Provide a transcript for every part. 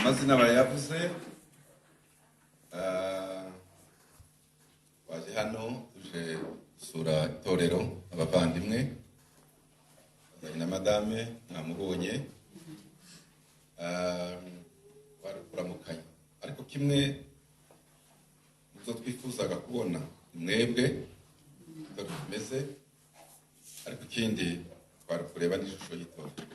amazina bayavuze. Waje hano tuje gusura itorero abavandimwe na madame mwamubonye bari kuramukanya, ariko kimwe muzo twifuzaga kubona mwebwe uko tumeze, ariko ikindi twari kureba n'ishusho y'itorero.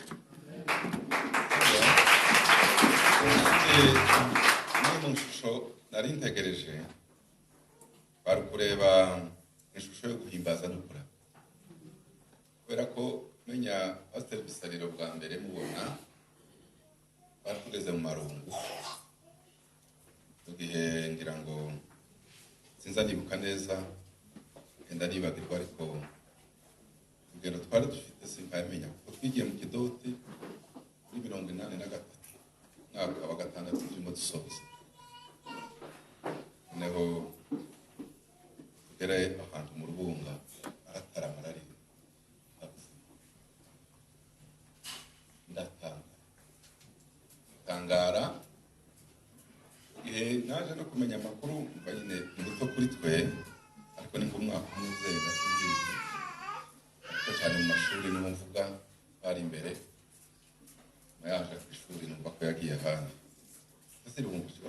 Mu shusho nari ntegereje bari kureba ishusho yo guhimbaza no kuraba, kubera ko menya Pastor Bisariro bwa mbere mubona bari tugeze mu marungu mu gihe ngira ngo sinza nibuka neza enda nibagirwa, ariko urugendo twari dufite sinkayamenya kuko twigiye mu Kidoti muri 83 mwaka wa gatandatu turimo dusoza, neho tugere ahantu mu Rubunga aratarama arari ndatangara igihe naje no kumenya amakuru mva nyine muto kuri twe, ariko ni kumwaka umwe nasinzize ariko cyane mu mashuri niho mvuga bari imbere mayaje ku ishuri numva ko yagiye ahandi ese rumubusho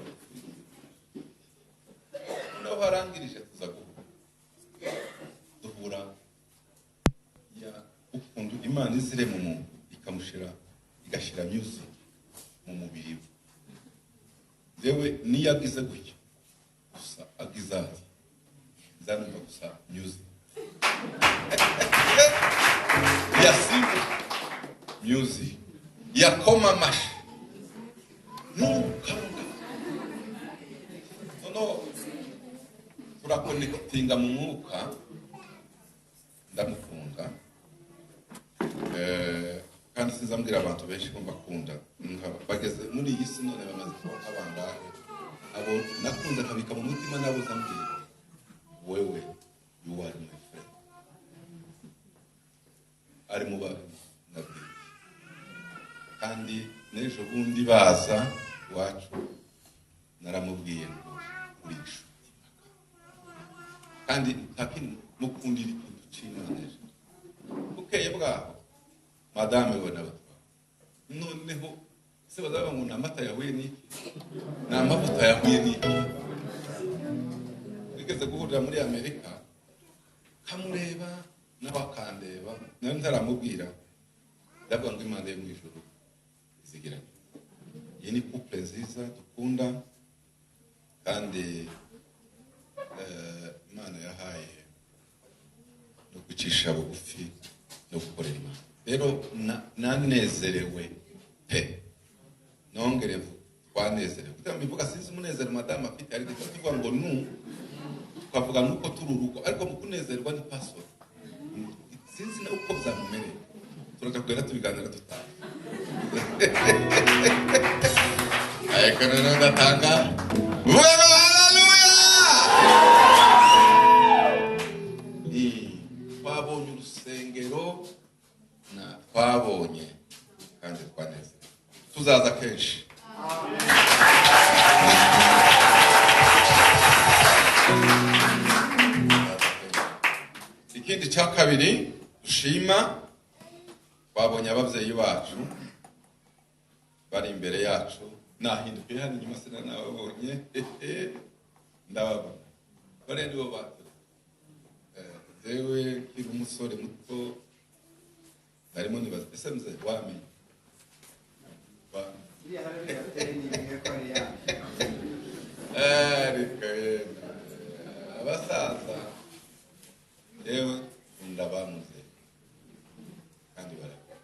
no harangirije tuza duhura ya ukundu Imana izire mu muntu ikamushira igashira music mu mubiri we. Yewe niyagize gutyo gusa agiza ati nzanumva gusa music yasimba music yakoma amashi nukanga no turakonekitinga mu mwuka, ndamukunda kandi sinzambwira abantu benshi ko mbakunda bageze muri iyi si none bamaze kuba abangahe abo nakunze nkabika mu mutima nabo zambwira wewe you are my friend ari mu bari nabwiye, kandi n'ejo bundi baza iwacu naramubwiye ngo uri inshuti kandi ntakindi mukundira ikintu cy'Imana. Bukeye bwaho madame we nabatwa noneho se bazaba ngo namata yahuye n'iki n'amavuta yahuye n'iki, bigeze guhurira muri Amerika kamureba n'abakandeba nari ntaramubwira ndavuga ngo Imana yo mu ijuru izigiranye. Iyi ni couple nziza dukunda kandi Imana yahaye no gucisha bugufi no gukorera Imana. Rero nanezerewe pe nongere twanezerewe kuko mbivuga sinzi umunezero madame afite, ariko tuvuga ngo twavuga nuko tururuko, ariko mu kunezerwa ni password sinzi na uko byamumereye, turatakugera tubiganira tutaha ariko none ndatanga wewe haleluya. Twabonye urusengero na twabonye kandi twaneze tuzaza kenshi. Ikindi cya kabiri dushima, twabonye ababyeyi bacu bari imbere yacu, nahindukiye hano inyuma sina nababonye ndababona bare nibo bato zewe kiri umusore muto narimo nibaza ese mze wamenye abasaza yewe ndabamuze kandi barakora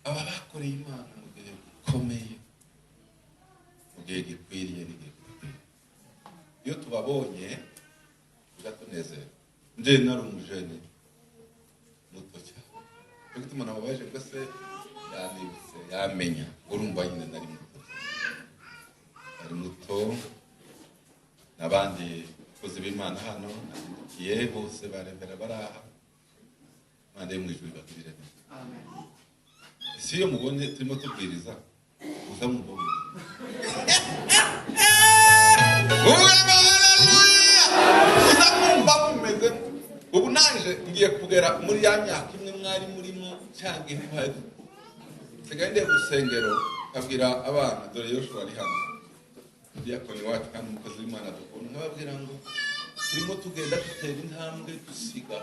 aba bakoreye Imana mu gihe gikomeye, mu gihe gikwiriye n'igihe gikwiriye. Iyo tubabonye tugatunezera, nje nari umujene muto cyane cyo gituma nababaje ngo se yanibutse yamenya urumva nyine nari muto n'abandi bakozi b'Imana hano nahindukiye bose barembera baraha Imana yo mu ijuru ibagirire neza. Amen. Si iyo mubonye turimo tubwiriza muza mubona muza kumva mumeze ubu nanje ngiye kugera muri ya myaka imwe mwari murimo cyangwa ihari sigaye ndiye gusengero kabwira abana dore Yoshua ari hano diakoni wacu kandi umukozi w'Imana dukunda nkababwira ngo turimo tugenda dutera intambwe dusiga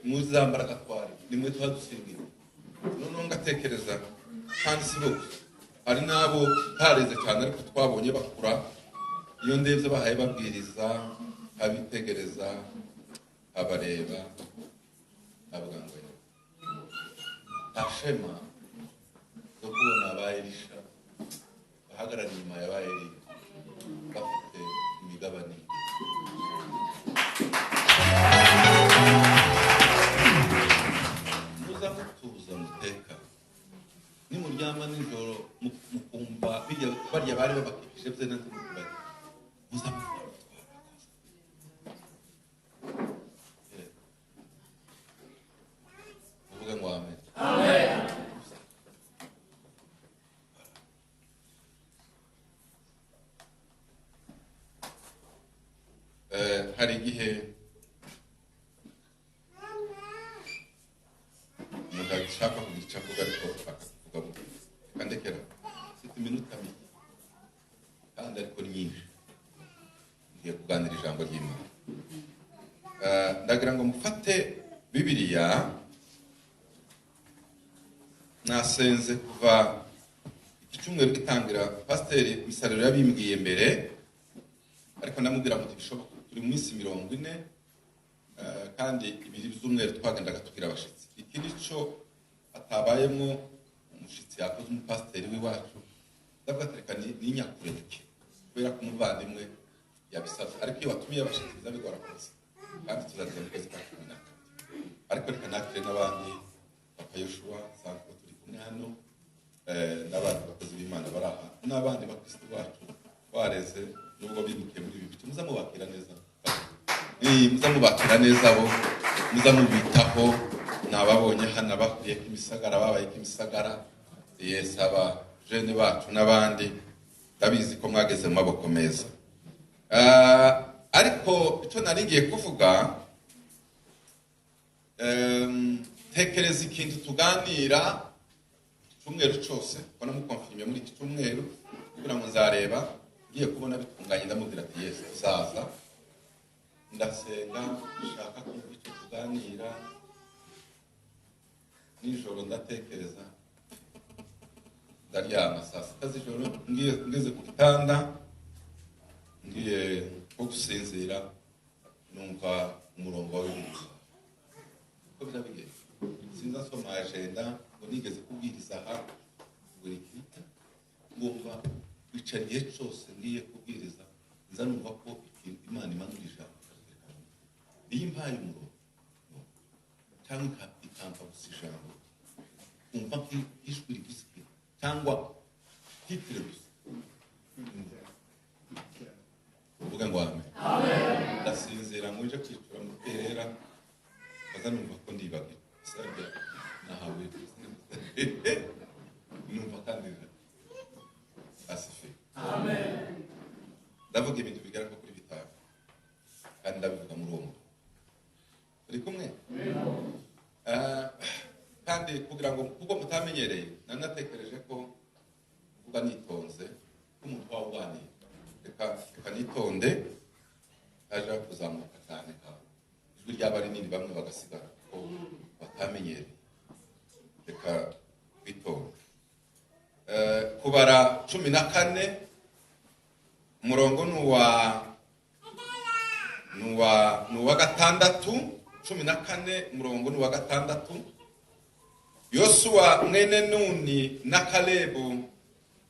muzambara gatwari nimwe twadusingira noneho ngatekereza kandi si bose hari n'abo tareze cyane ariko twabonye bakura iyo ndebye bahaye babwiriza abitegereza abareba avuga ngo ashema zo kubona aba Elisha bahagarara inyuma ya ba Eliya bafite imigabane muza mutuza muteka nimuryama nijoro mukumva barya bari babakikije bye na tumubari muza uvuga ngo amen. Hari igihe umuntu ashaka kugira icyo avuga ariko akavuga akandekera mfite iminota mike kandi ariko ni myinshi ngiye kuganira ijambo ry'Imana. Ndagira ngo mufate Bibiliya nasenze kuva iki cyumweru gitangira pasiteri Misarero yabimbwiye mbere ariko ndamubwira ngo bishoboka turi mu minsi 40 kandi ibiri by'umweru twagendaga tugira abashitsi ikindi cyo atabayemo umushitsi yakoze umupasiteri w'iwacu ndavuga tereka ni nyakureke kubera ko umuvandimwe yabisabye ariko iyo watumiye abashitsi bizabigora kose kandi tuzagira mu kwezi kwa 12 ariko reka nakire n'abandi papa Yoshua sanzwe turi kumwe hano n'abandi bakozi b'Imana baraha n'abandi bakristo bacu bareze nubwo bibukiye muri ibi bitu muza mubakira neza muza mubakira neza bo muza mubitaho nababonye hano bakwiye kimisagara babaye kimisagara yesaba jene bacu n'abandi ndabizi ko mwageze mu maboko meza. Ariko icyo naringiye kuvuga tekereza ikintu tuganira cyumweru cyose ko namukonfirmye muri iki cyumweru kugira ngo nzareba ngiye kubona bitunganye ndamubwira ati Yesu uzaza ndasenga nshaka kumva icyo tuganira nijoro ndatekereza ndaryama saa sita z'ijoro ngeze ku gitanda ngiye ko gusinzira numva umurongo w'Imana ko birabiye sinza soma agenda ngo nigeze kubwiriza aha buri kita ngomba wicara igihe cyose ngiye kubwiriza nza numva ko Imana imanurije iyo impaye umurongo cyangwa ikampa gusa ijambo umva nk'ijwi rigizwe cyangwa titire gusa uvuga ngo amen. Ndasinzira muje kwicura mu terera kaza numva ko ndibagira sarya nahawe numva kandi asife amen. Ndavuga ibintu bigaragara kuri bitanu kandi ndabivuga muri uwo uri kumwe kandi kugira ngo kuko mutamenyereye nanatekereje ko kuvuga nitonze umuntu wawuganiye reka nitonde aje kuzamuka cyane ka ijwi ryaba rinini bamwe bagasigara ko batamenyereye reka bitonde. Kubara 14 umurongo nuwa gatandatu 14 umurongo nuwa gatandatu. Yosuwa mwene Nuni na Kalebu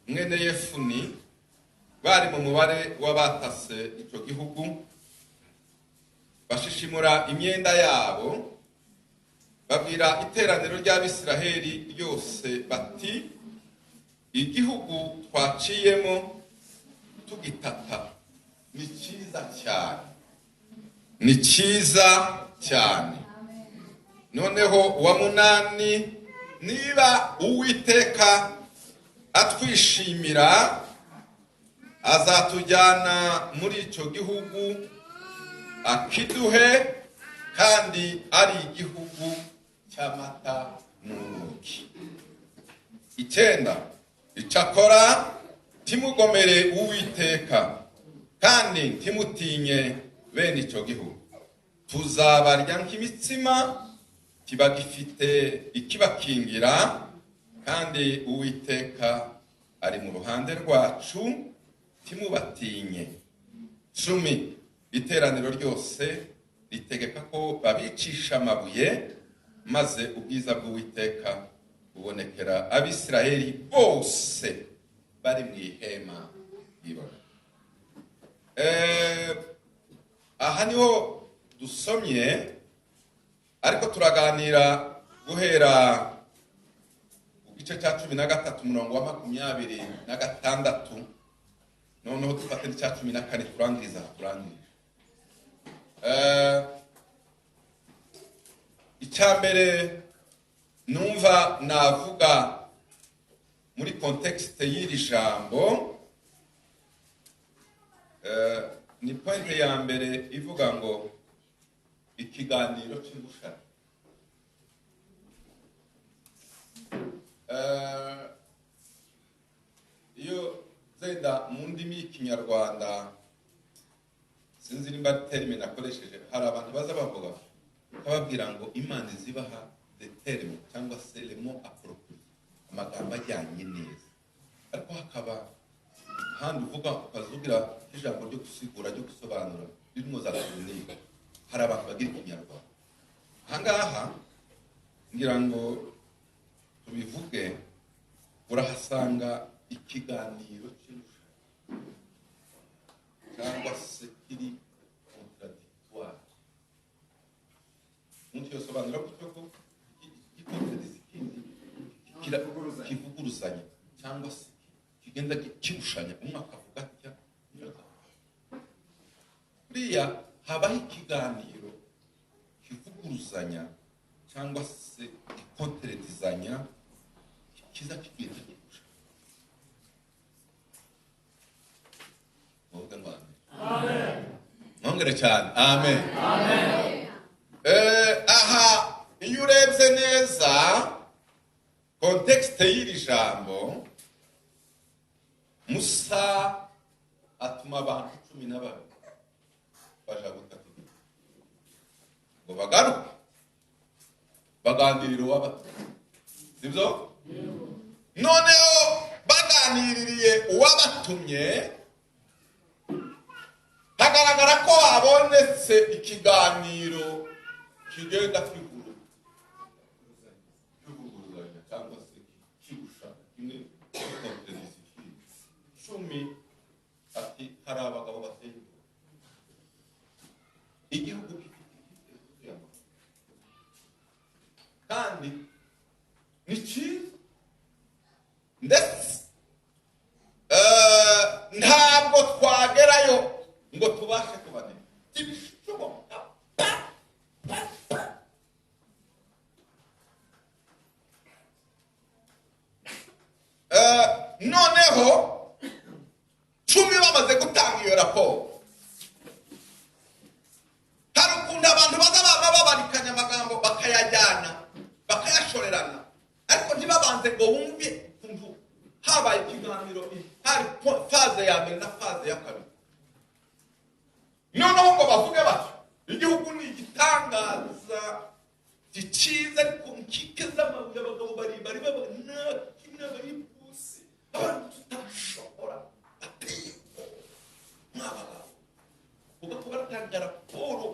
mwene Yefuni bari mu mubare w'abatase icyo gihugu bashishimura imyenda yabo babwira iteraniro ry'Abisiraheli ryose bati igihugu twaciyemo tugitata ni cyiza cyane, ni cyiza cyane. Noneho uwa munani niba Uwiteka atwishimira, azatujyana muri icyo gihugu akiduhe, kandi ari igihugu cy'amata n'ubuki. 9, icyakora timugomere Uwiteka, kandi ntimutinye bene icyo gihugu. Tuzabarya nk'imitsima kiba gifite ikibakingira, kandi Uwiteka ari mu ruhande rwacu, timubatinye. 10, iteraniro ryose ritegeka ko babicisha amabuye, maze ubwiza bw'Uwiteka bubonekera Abisirayeli bose bari mu ihema y'ibona. Aha niho dusomye, ariko turaganira guhera ku gice cya 13 umurongo wa 26, noneho dufate n'icya 14 turangiriza. Icya mbere numva navuga muri kontekste y'iri jambo, ni pointe ya mbere ivuga ngo ikiganiro cy'ingushano. Iyo zenda mu ndimi y'ikinyarwanda, sinzi nimba terme nakoresheje, hari abantu baza bavuga kababwira ngo Imana izibaha the terme cyangwa se le mot approprié, amagambo ajyanye neza. Ariko hakaba handi uvuga ukazugira ijambo ryo gusigura, ryo gusobanura ririmo za tekinike. Hari abantu bagira ikinyarwanda. Ahangaha ngira ngo tubivuge, urahasanga ikiganiro cyangwa se kiri contradictoire. Umuntu yosobanura gutyo ko kivuguruzanya cyangwa se kigenda kirushanya. Umwe akavuga atya, buriya habaho ikiganiro kivuguruzanya cyangwa se gikontredizanya, kiza kigenda kirusha. Muvuga ngo amen. Mwongere cyane amen. Aha iyo urebye neza kontekste y'iri jambo, Musa atuma abantu 12 baja gutaka ngo bagaruke baganirira uwabatumye, sibyo? Noneho baganiririye uwabatumye, hagaragara ko habonetse ikiganiro kigenda kivuguruzanya cyangwa se kirusha kimwe. 10 ati hari abagabo bateye igihugu kandi ni cyiza, ndetse ntabwo twagerayo ngo tubashe kubanira. Noneho 10 bamaze gutanga iyo raporo, hari ukuntu abantu baza babarikanya amagambo bakayajyana bakayashorerana, ariko ntibabanze ngo wumve ukuntu habaye ikiganiro. Hari faze ya mbere na faze ya kabiri. Noneho ngo bavuge bati igihugu ni igitangaza gikiza, ariko nkike z'amabuye abagabo bari pusi, abantu tutashobora bateye mwabagabo. Ubwo kubatanga raporo,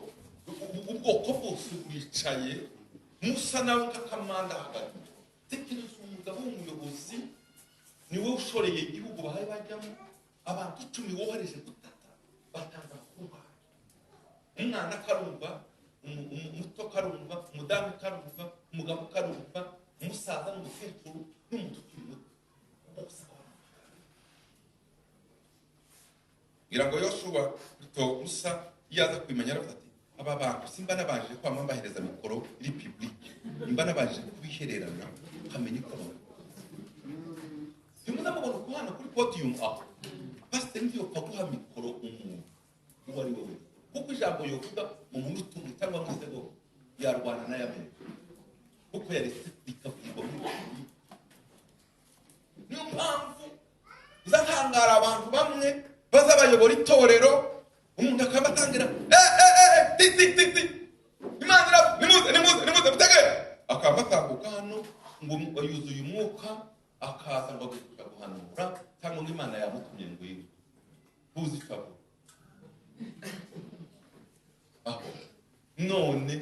ubwoko bwose buricaye, Musa nawe kakamanda hagati. Tekereza umugabo w'umuyobozi, niwe ushoreye igihugu bahaye bajyamo, abantu 10 wohereje gutata, batanga kuba umwana karumva, umuto karumva, umudamu karumva, umugabo karumva, umusaza n'umukecuru n'umutukuru. Ngira ngo Yoshua to Musa yaza kwimenya ati aba bantu simba nabanje kwama mbahereza mikoro iri public, imba nabanje kubihererana, kamenye ko podium aho pasiteri ntiyopfa guha mikoro umuntu uwo ari we wese kuko ijambo yovuga mu munota umwe cyangwa mu isegonda yarwana n'ay'Amerika kuko yaretse bikavugwa niyo mpamvu uzatangara abantu bamwe baza bayobora itorero umuntu akaba atangira ti imana nimuze mutege akaba atambuka hano ngo yuzuye umwuka akaza ngo agushaka guhanura cyangwa ngo imana yamutumye ngo yiwe buzi ikabu aho none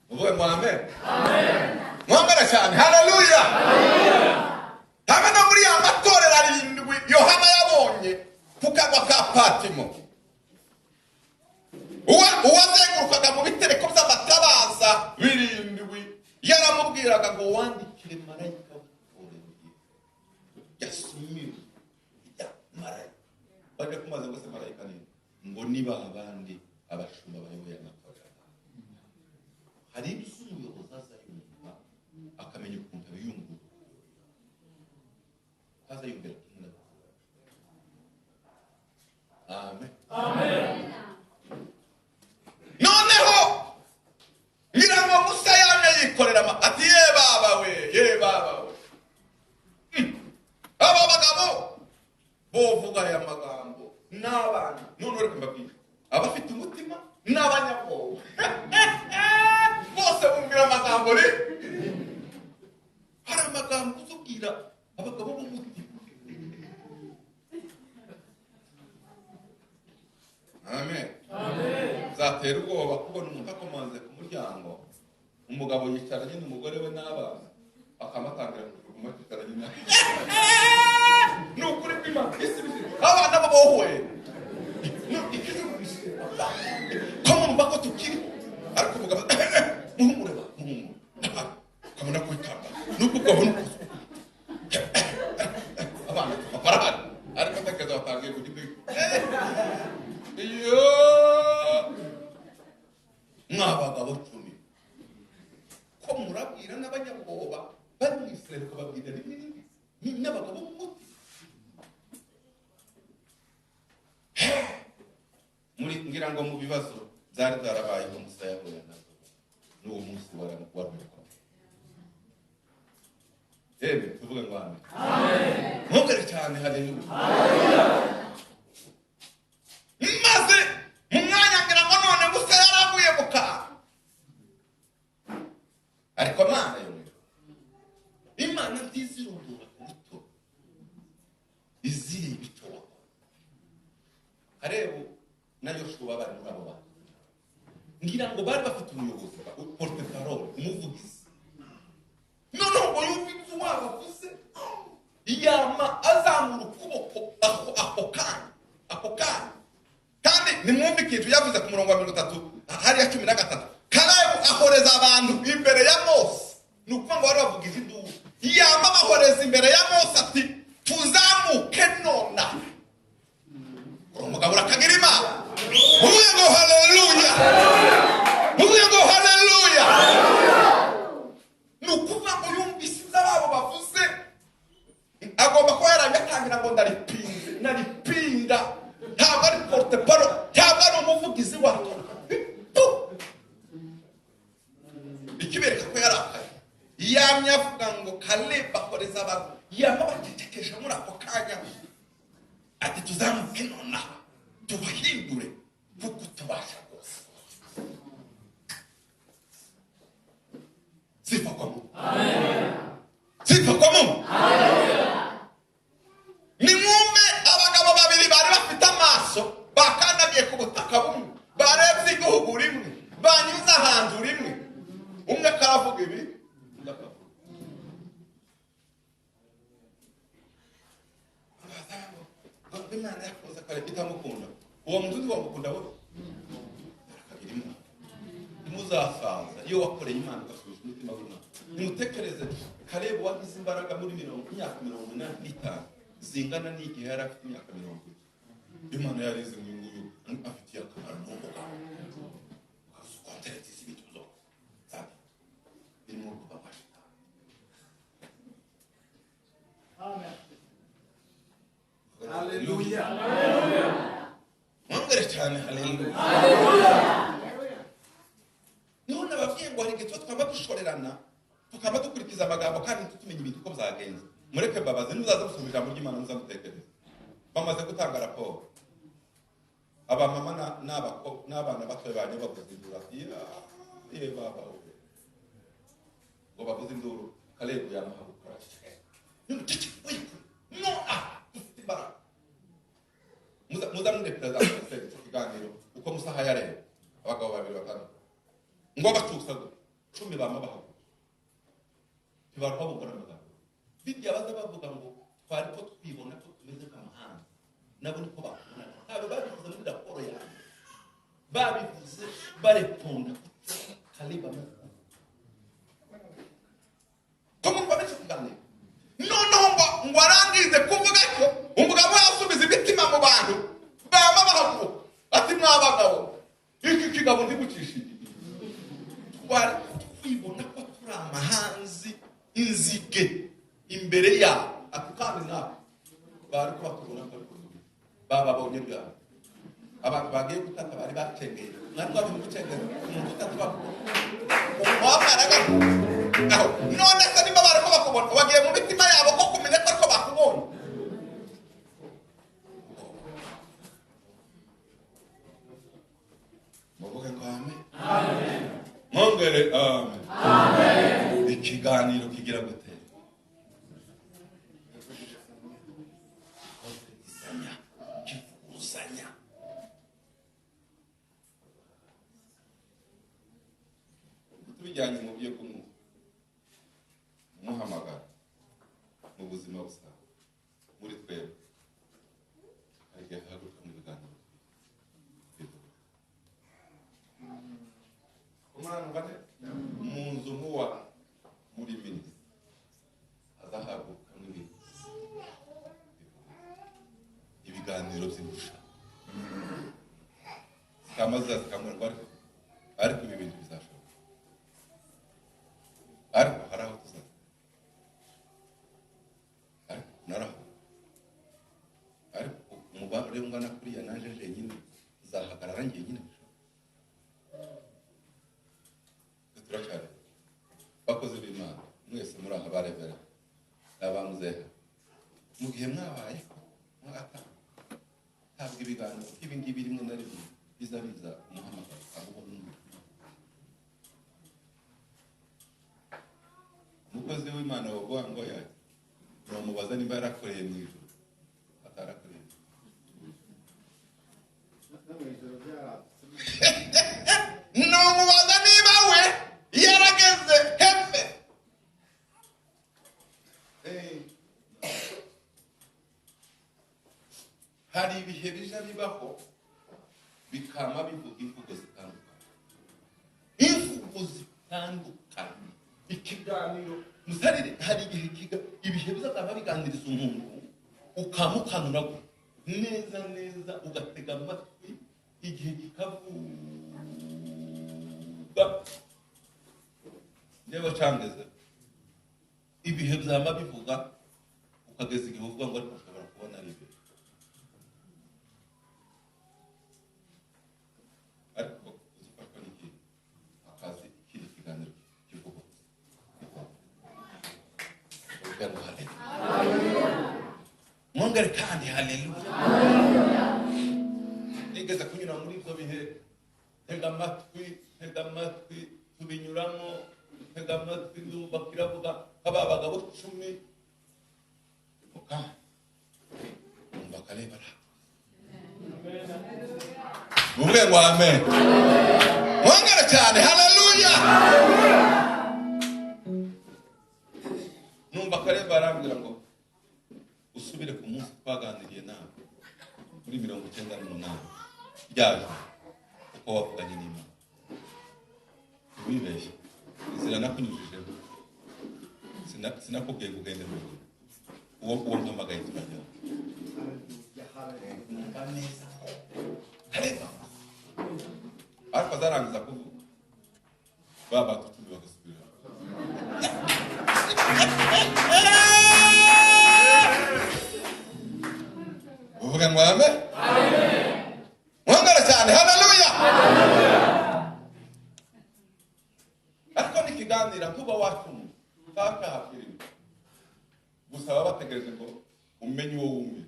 uvuge ngo amen mwambara cyane haleluya hamwe no muri ya matorero arindwi Yohana yabonye ku kagwa ka Patimo uwazengurukaga mu bitereko by'amatabaza birindwi yaramubwiraga ngo wandikire marayika w'itorero yasumiwe ya marayika baje kumaze ngo se marayika ni ngo niba abandi abashumba bayoboye amatorero hari umuyobozi aza yumva akamenya ukuntu abiyungura aza yumvira amen amen noneho ngira ngo Musa yamye yikorera ati ye baba we aba bagabo bovuga aya magambo n'abana none reka mbabwire abafite umutima n'abanyabwoba bose bumvira amagambo hari amagambo uzubwira abagabo b'umutima amen zatera ubwoba kubona umuntu akomanze ku muryango umugabo yicaranye n'umugore we n'abana akamatangira kuguma yicaranye nawe ni ukuri kw'Imana abana babohowe ko mumva ko tukiri ariko umugabo muhumure ukabona ko ikamba nubwo ugabona abana barahari ariko atekereza batangiye kugenda iyo mwabagabo 10 ko murabwira n'abanyabwoba bari mu Israeli ukababwira rimwe n'abagabo b'umuti muri ngira ngo mu bibazo byari byarabaye ko Musa yahuye nazo n'uwo munsi warabikwa tuvuge ngo amen ntugere cyane haleluya maze mu mwanya ngira ngo none Musa yaravuye mu kantu ariko Mana Imana ntizirundura ku buto iziri ibitobo Karebu na Yoshua bari muri abo bantu ngira ngo bari bafite umuyobozi porte parole umuvugizi noneho ngo yumve ibyo wabavuze iyama azamura ukuboko ako kanya kandi nimwumve ikintu yavuze ku murongo wa 30 hariya 13 Karebu ahoreza abantu imbere ya Mose nuko ngo bari bavugize induru iyama bahoreza imbere ya Mose ati tuzamuke nona umugabo urakagira Imana uvuye ngo haleluya uvuye ngo haleluya nukuva ngo yumvise izababo bavuze agomba kuba yarangatangira ngo naripinga ntabwo ari porte parole ntabwo ari umuvugizi wacu ikibereka ko yarakaye yamye avuga ngo Kaleba akoreza abantu yamye abacecekesha muri ako kanya ati tuzamuke nonaha tubahindure kuko tubasha rwose sifa kwa Mungu sifa kwa Mungu nimwumve abagabo babiri bari bafite amaso bakandagiye ku butaka bumwe barebye igihugu rimwe banyuze ahantu rimwe umwe karavuga ibi Imana yakoze kare itamukunda uwo muntu wamukunda we akagira Imana muzasaza iyo wakoreye Imana ugasubiza umutima w'Imana nimutekereze Karebu wagize imbaraga muri imyaka 85 zingana n'igihe yari afite imyaka 40 Imana yarize ngo nguyu afitiye akamaro n'ubwo kontereti z'ibituzo sabe birimo kubafasha amen mwongere cyane haleluya. Niho nababwiye ngo hari igihe tuba twaba dushorerana tukaba dukurikiza amagambo kandi tutumenya ibintu uko byagenze. Mureke mbabaze nuzaza gusoma ijambo ry'Imana muzamutekereza. Bamaze gutanga raporo, abamama n'abana batoya banye bavuze induru ati ye baba ngo bavuze induru Kalebu yamahabuka no bara muza munde president ikiganiro uko musaha yareba abagabo babiri batanu ngo batusaga 10 bamabaho tibarwa bukora amagambo bijya baza bavuga ngo twari ko twibona ko tumeze nk'amahanga nabo niko bakora abo babivuze muri raporo yawe babivuze bareponda Kalebu como babetse kuganira noneho ngo arangize kuvuga ko umugabo yasubiza imitima mu bantu baba bahaguruka ati mwabagabo iki kigabo ndigucishije twari twibona ko turi amahanzi inzige imbere ya ati kandi nabo bari kubatubona ko bababonye bwabo abantu bagiye gutata bari bacengeye mwari babiri gucengera umuntu utatu umwabaraga aho none se niba bari ko bakubona wagiye mu mitima yabo ko kumenya ko bakubona muvuge ngo amen mwongere amen. Ikiganiro kigira gute kifuzanya tubijyanye mu byo kumuhamagara mu buzima busanzwe muri twebwe hagiye haguruka mu biganiro kumwana mu nzu muwa muri minisitiri azahaguruka ibiganiro by'indusha zikamaze zikamurwa ariko ibi bintu bizashoboka ariko hari aho tuzaza ariko naraho ariko umubare ungana kuriya naje jenyine uzahagarara ngiye nyine turacyari bakoze b'Imana mwese muri aha barebera n'abamuzeha mu gihe mwabaye mwaka ntabwo ibiganiro ibi ngibi rimwe na rimwe biza umuhamagaro abubona umukozi w'Imana wavuga ngo yaje uramubaza niba yarakoreye mu ijuru atarakoreye n'umubaza niba we yarageze hefe hari ibihe bija bibaho bikama bivuga imvugo zitandukanye ikiganiro musarire hari igihe ibihe bizazaba biganiriza umuntu ukamukanura neza ugatega amatwi igihe kikavuga niba cyangeze ibihe byama bivuga ukageza igihe uvuga ngo ariko ushobora kubona ari ibyo ariko uzifashwa n'iki akazi ikindi kiganiro kivuga mwongere kandi haleluya nigeze kunyura muri ibyo bihe tega amatwi tubinyuramo tega amatwi ndumva kiravuga aba bagabo 10 muka umva Kalebu muvuge ngo amen mwongere cyane haleluya numva Kalebu arambwira ngo usubire ku munsi twaganiriye nawe kuri 98 ryaje uko wavuganye n'Imana wibeshye inzira nakunyujijeho sinakubwiye kugenda mu rugo uwo mpamagaye turajya ariko azarangiza kuvuga baba tutubi bagasubira muvuge ngo amen. Mwangara cyane, haleluya. Ariko nikiganira kuba wacu taka hafiri gusa baba bategereje ngo umenye uwo wumve.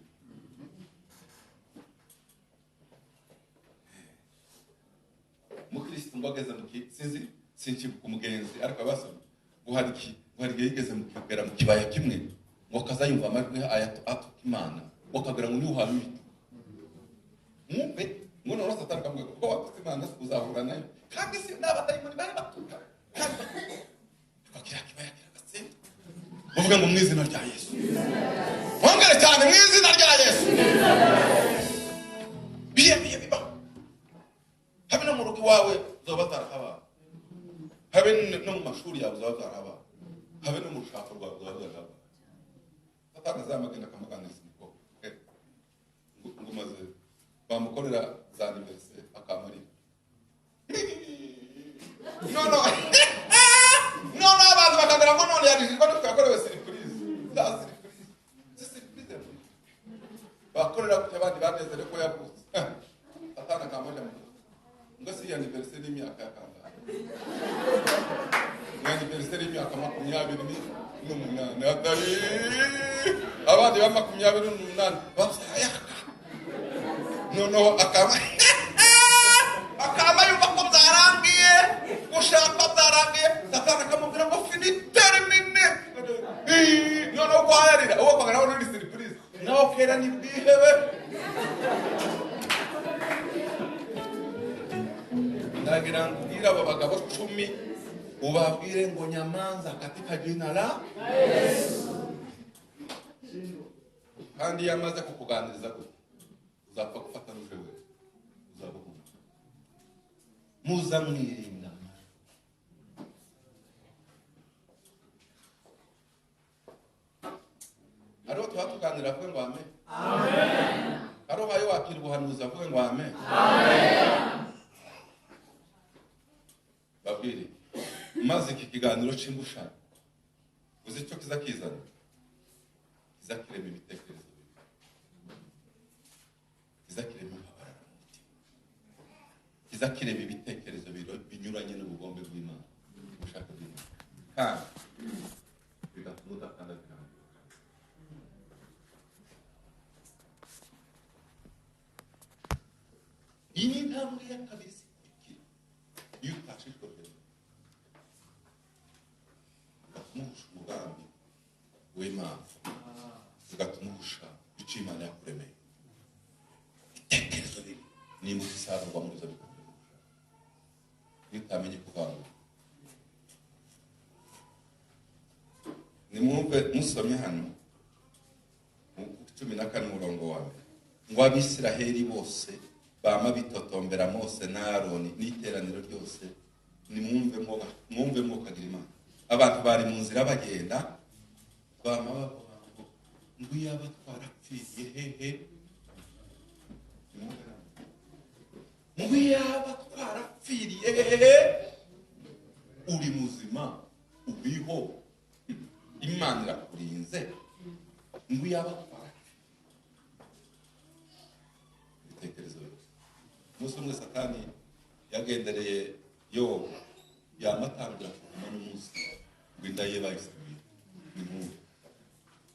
Mukristo ngogeze sinzi sinkibuka umugenzi ariko abasoma guhariki yigeze mu kibera mu kibaya kimwe ngo kazayumva amajwi atuka Imana ngo kagira ngo ni uhawe mwumve ngo none Satani kamuga ko watuka Imana uzahura nayo kandi si n'abatayimoni bari batuka bakira kibaya kirakatsinda muvuga ngo mu izina rya Yesu mwongere cyane mu izina rya Yesu biye biba habe no mu rugo wawe uzabatarahaba habe no mu mashuri yawe uzabatarahaba habe no mu rushako rwawe uzabatarahaba Satani azamagenda akamuganiriza umukobwa ngo maze bamukorera za anniversaire akamari no abantu bakagira ngo none yarijirwa no twakorewe surprise za surprise bakorera ku abandi banezere ko yavutse Satani akamari ngo si anniversaire y'imyaka yakanda anniversaire y'imyaka 28 atari abandi ba 28 basaya no akama yumva ko byarangiye gushaka byarangiye Satani akamubwira ngo fini termine no kwayarira uwo kwagara no surprise naho kera ni bwihebe ndagira ngira abo bagabo 10 ubabwire ngo nyamanza katika jina la Yesu kandi yamaze kukuganiriza ko uzapfa gufata n'ujewe uzabuhuma muzamwirinda aro twatuganira ko ngo amen aro bayo wakira ubuhanuzi avuga ngo amen babwire maze iki kiganiro cy'imbusha uzi cyo kizakizana kizakirema ibitekerezo kizakirema abarara kizakirema ibitekerezo binyuranye n'ubugombe bw'Imana ubushake bw'Imana kandi bigatuma udakandagirana iyi ni intambwe ya kabiri iyo utashishwe muhusha umugambi w'Imana ugatuma uhusha icyo Imana yakuremeye ibitekerezo bibi nimba usarurwa muri izo bikomeye iyo utamenye kuvangura nimwumve musomye hano mu 14 umurongo wa mbere ngo Abisiraheli bose bama bitotombera Mose na Aroni n'iteraniro ryose nimwumve kagira Imana abantu bari mu nzira bagenda bama bavuga ngo yaba twarapfiye hehe ngo yaba twarapfiriye hehe uri muzima uriho Imana irakurinze ngo yaba twarapfiye ibitekerezo umunsi umwe Satani yagendereye Yobu yamatangira kuguma n'umunsi winda ye bayisabiye nimwe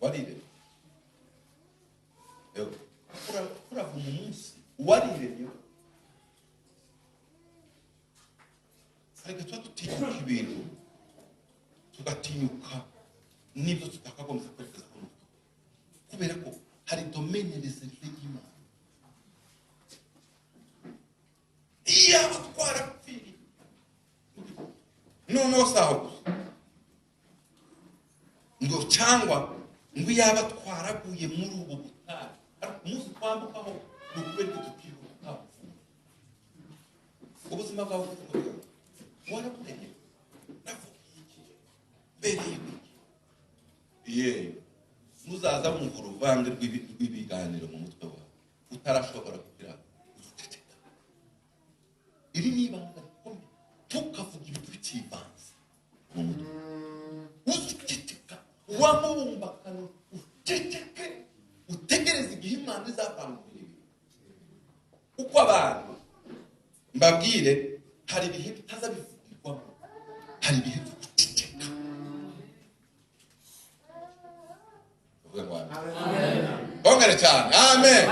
warire yo kura mu munsi warire yo ariko tutatinyuka ibintu tugatinyuka nibyo tutakagombye kwerekeza ku mutwe kubera ko hari domaine reserve y'Imana iya batwarapfiri no saho ngo cyangwa ngo yaba twaraguye muri ubu butari ariko umunsi twambukaho n'ubwenge tukiruka ubuzima bwawe warakureye navugiye iki bereye ye muzaza mu uruvange rw'ibiganiro mu mutwe wawe utarashobora kugira uceceka iri nibanga rikomeye tukavuga ibintu bitivanze mu mutwe uceceka wamubumbakano uceceke utegereze igihe Imana izavanga abantu mbabwire hari ibihe bitaza bivugirwamo, hari ibihe byo guceceka. Uvuga ngo amen. Bongere cyane amen.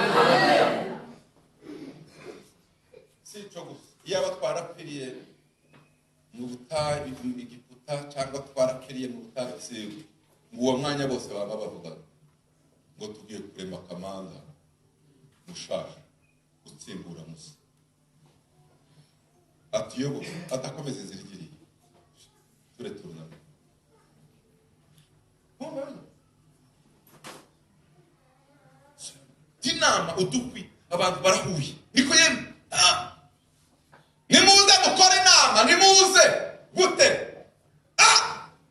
Si cyo gusa, iyo aba twarapfiriye mu butayu Egiputa cyangwa twarapfiriye mu butayu Sibu, ngo uwo mwanya bose baba bavuga ngo tugiye kurema Kamanga mushaje utsimbura Musa. Ati yobo atakomeza inzira igiriye ture turunama. Tinama udukwi abantu barahuye niko yemwe nimuze mukore inama, nimuze gute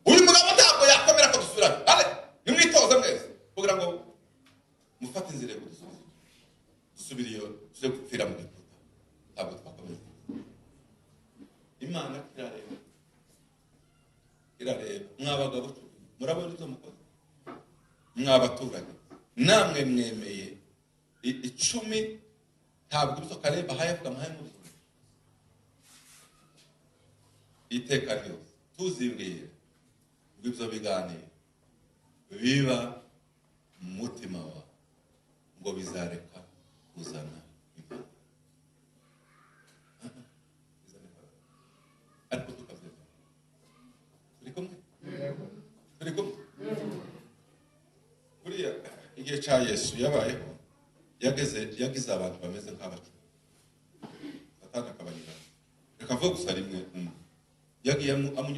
uyu mugabo ntabwo yakomera ko dusubira ale nimwitoze mwese kugira ngo mufate inzira yo dusubira iyo tuje gupfira mu Egiputa. Ntabwo twakomeza. Imana irareba mwabagabo murabona ibyo mukoze, mwabaturage namwe mwemeye 10 ntabwo ibyo Kaleba hayavuga amahaye mu iteka ryose tuzimbwira ngo ibyo biganiro biba mu mutima wawe ngo bizareka kuzana ibyo. Ariko tukabyemera. Turi kumwe? Buriya igihe cya Yesu yabayeho yagize abantu bameze nk'abacu. Satani akabanyura. Reka mvuge gusa rimwe yagiye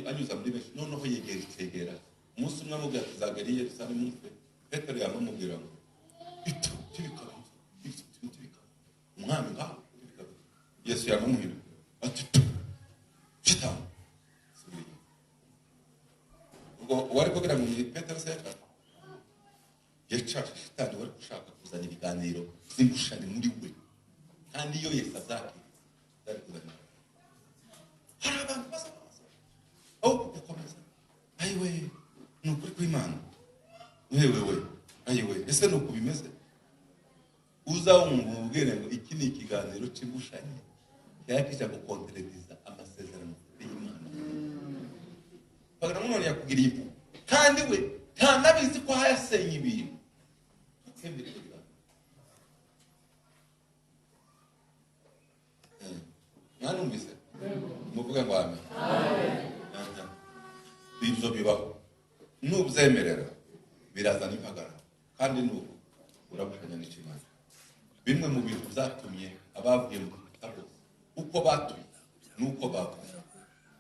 anyuza muri benshi, noneho yegera umunsi umwe amubwira ati zagera i Yerusalemu mutwe. Petero yamubwira ngo ito tibikaba umwami ngaho tibikaba. Yesu yamumuhira ati shitani ubwo wari kugira ngo Petero seka yacaje shitani wari gushaka kuzana ibiganiro z'ingushane muri we, kandi iyo Yesu azaki ari kuzana hari abantu basa aho gukomeza ayiwe ni ukuri kw'Imana wewe ayiwe ese nuko bimeze uzawumubwire ngo iki ni ikiganiro cy'ingushane yakija gukontrediza amasezerano y'Imana. Bagana umuntu yakugira ivu kandi we ntanabizi ko hayasenye ibintu. Mwanumvise muvuga ngo amen. Ibyo bibaho nubyemerera birazana impagarara kandi nubu urabushanya n'ikimana. Bimwe mu bintu byatumye abavuye mu bitabo uko batuye nuko bavuye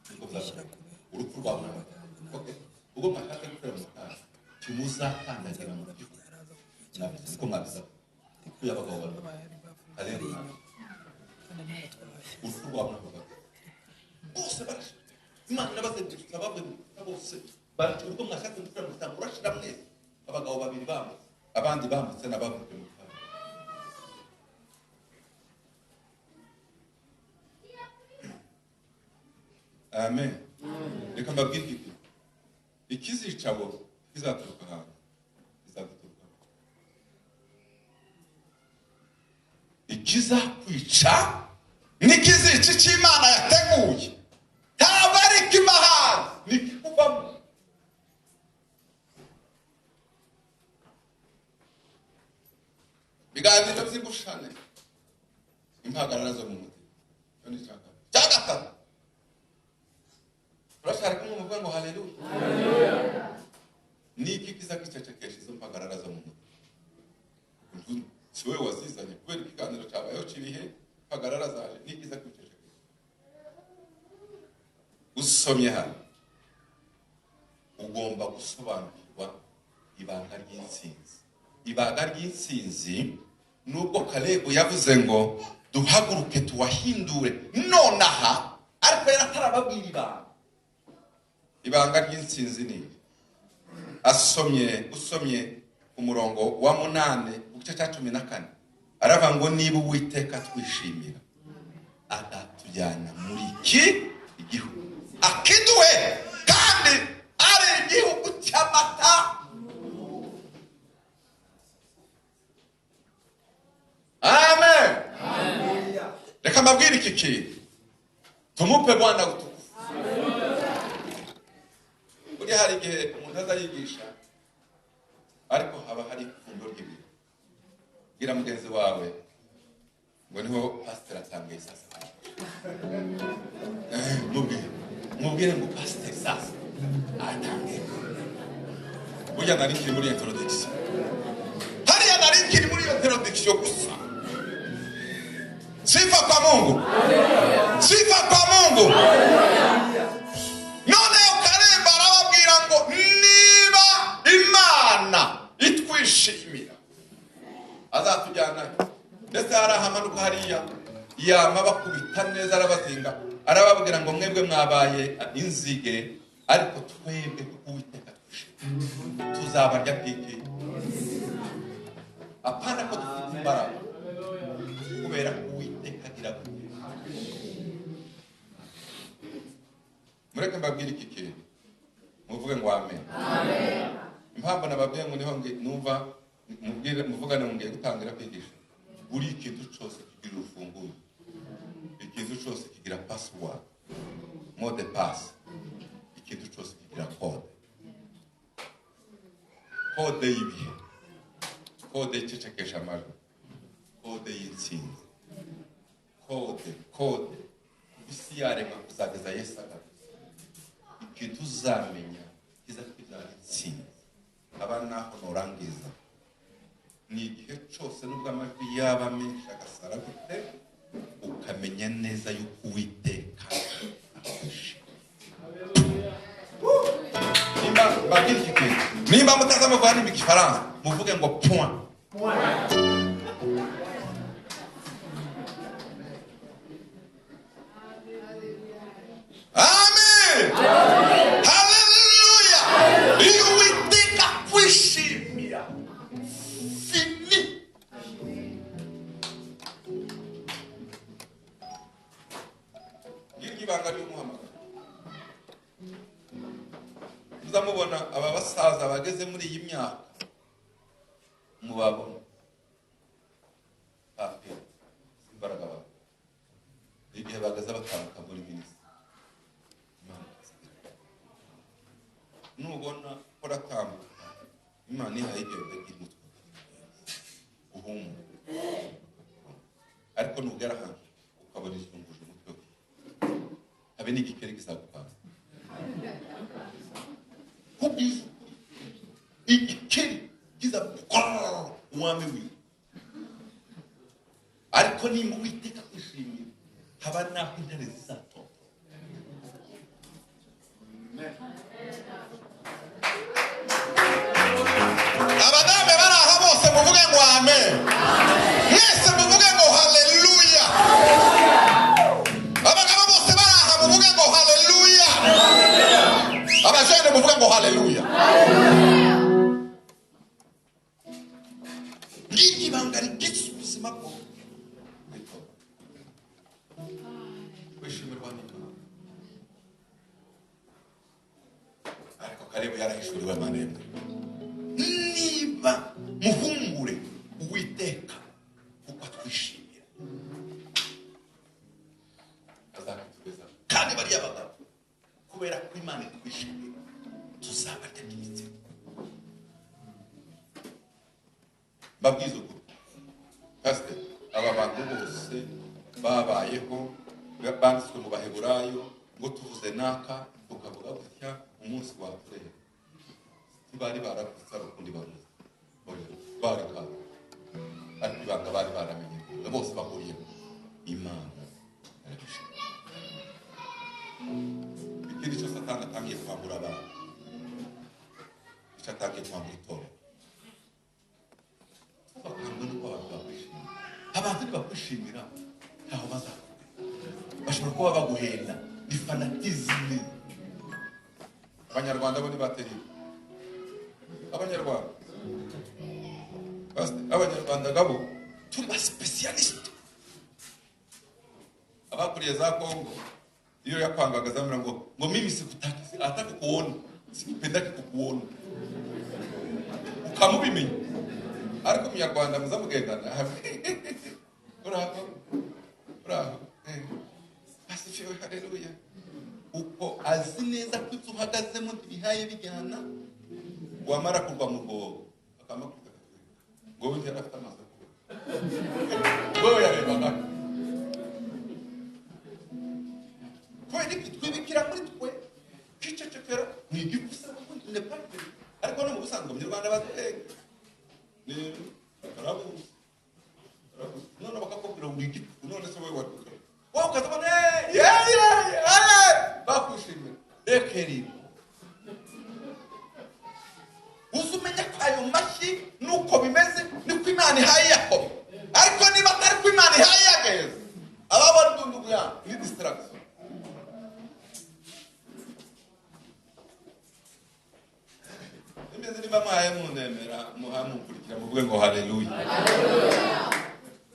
nuko byatumye urupfu rwabo ubwo mwashaka gukora mu kazi kimuzakandagira mu gihugu navuze ko mwabiza ko yabagabo ariko urupfu rwabo bose barashaka Imana n'abazengurutse abavuye bose barashaka ubwo mwashaka gukora mu kazi urashira mwese abagabo babiri bamwe abandi bambutse n'abavuye mu kazi. Amen. Reka mbabwire ikizica abo kizaturuka hanze izaturuka. Ikizakwica n'ikizica cy'Imana yateguye ntabwo ari kimahanga nikuvamo. Biganiro by'ingushane impagarara zo mu mutima cyangwa urashaka ko muvuga ngo haleluya. Niki kiza kicecekesha izo mpagarara zo mu mutima? Si wowe wazizanye kubera ikiganiro cyabayeho cy'ibihe mpagarara zaje. Niki kiza kicecekesha? Usomye hano ugomba gusobanukirwa ibanga ry'intsinzi. Ibanga ry'intsinzi nubwo Kalebu yavuze ngo duhaguruke tuwahindure nonaha, ariko yaratarababwira ibanga. Ibanga ry'intsinzi ni usomye umurongo wa 8 ugice cya 14 aravuga ngo niba Uwiteka twishimira agatujyana muri iki igihugu akiduhe kandi ari igihugu cy'amata. Amen. mbabwire iki kintu, tumupe Bwana utukufu. Buriya hari igihe umuntu azayigisha ariko haba hari ipfundo ry'ibintu. Bwira mugenzi wawe ngo niho pasiteri atangiye sasa. Mubwire ngo pasiteri sasa atangiye. Burya nari nkiri muri introduction. Hariya nari nkiri muri introduction gusa. Sifa kwa Mungu. Sifa kwa Mungu. None ukaremba arababwira ngo niba Imana itwishimira azatujyana. Ndetse harahamanuka hariya yama bakubita neza arabazinga, arababwira ngo mwebwe mwabaye inzige ariko twebwe Uwiteka tuzabarya bw'iki. Apana ko dufite imbaraga kubera Uwiteka agira gute. Mureke mbabwire iki kintu muvuge ngo amen. Impamvu nababwiye ngo niho numva muvugane ngiye gutangira kwigisha. Buri ikintu cyose kigira urufunguzo, ikintu cyose kigira password, mot de passe, ikintu cyose kigira code. Code y'ibihe, code y'icecekesha amajwi, code y'intsinzi, code isi yaremwa kuzageza Yesu agaruka. Ikintu uzamenya kiza kizana intsinzi, aba naho nurangiza ni igihe cyose nubwo amajwi yaba menshi agasara gute, ukamenya neza yuko Uwiteka akwishimiye. Nimba mutaza muvuga mu Gifaransa muvuge ngo point. Amen. Hallelujah. Uwiteka kwishimira. Fini. Ngiriki banga ry'umuhamagaro. Muzamubona aba basaza bageze muri iyi myaka mubabona hafi imbaraga babo igihe bagaze batamuka muri minisitiri. Nubona kora tambuka Imana ihaye igende imutwe uhumura, ariko nugera hano ukabona izunguje umutwe habe n'igikeri gisagupanga kubizo igikeri gisagupanga umwami wiwe. Ariko nimba Uwiteka kwishimira haba naho intare zizatoka. Abadame bari aha bose muvuge ngo amen. Mwese muvuge ngo haleluya. Abagabo bose bari aha muvuge ngo haleluya. Abajene muvuge ngo haleluya. Ngiki banga rigitse ubuzima bwo kwishimirwa n'Imana. Ariko karibu yarahishuriwe manembwe. Niba muhungure Uwiteka kuko atwishimira azakutugeza. Kandi bariya bagabo kubera ko Imana itwishimira tuzabarya n'imitsima. Mbabwiza ukuri pastor, aba bantu bose babayeho banditswe mu Baheburayo ngo tuvuze naka tukavuga gutya umunsi wa turere bari barakutsa rukundi baruzi bari kandi ariko ibanga bari baramenye bose bahuriye Imana arabishima. Ikindi cyose Satani atangiye kwambura abantu, icyo atangiye kwambura itorero. Bakambwe nuko abantu bakwishimira. Abantu ntibakwishimira ntaho bazakora, bashobora kuba baguhenda ni fanatizme. Abanyarwanda bo nibateri Abanyarwanda gabo turi ba specialist. Abakuriye za Kongo iyo yakwangaga zamira ngo mimi sikutaki ataka kuona sikupendaki kukuona ukamubimenya. Ariko Munyarwanda muzamugendana uraho asifiwe, haleluya. Uko azi neza ko ibyo uhagazemo ntibihaye bijyana, wamara kurwa mu rwobo akamakubita ngo we yari afite amaso wowe yarebaga twibikira muri twe kwicecekera ni igikusa ariko no mu busanzwe mu Rwanda batega ni barabuze none bakakubwira ngo igifu none se wowe waduka wowe ukazabona bakwishimira rekeri uzumenya ko ayo mashyi nuko bimeze niko Imana ihaye Yakobo, ariko niba atari ko Imana ihaye Yageze ababa ndundugu ya ni distraction. Imeze niba mwaye munemera muhamukurikira muvuge ngo haleluya,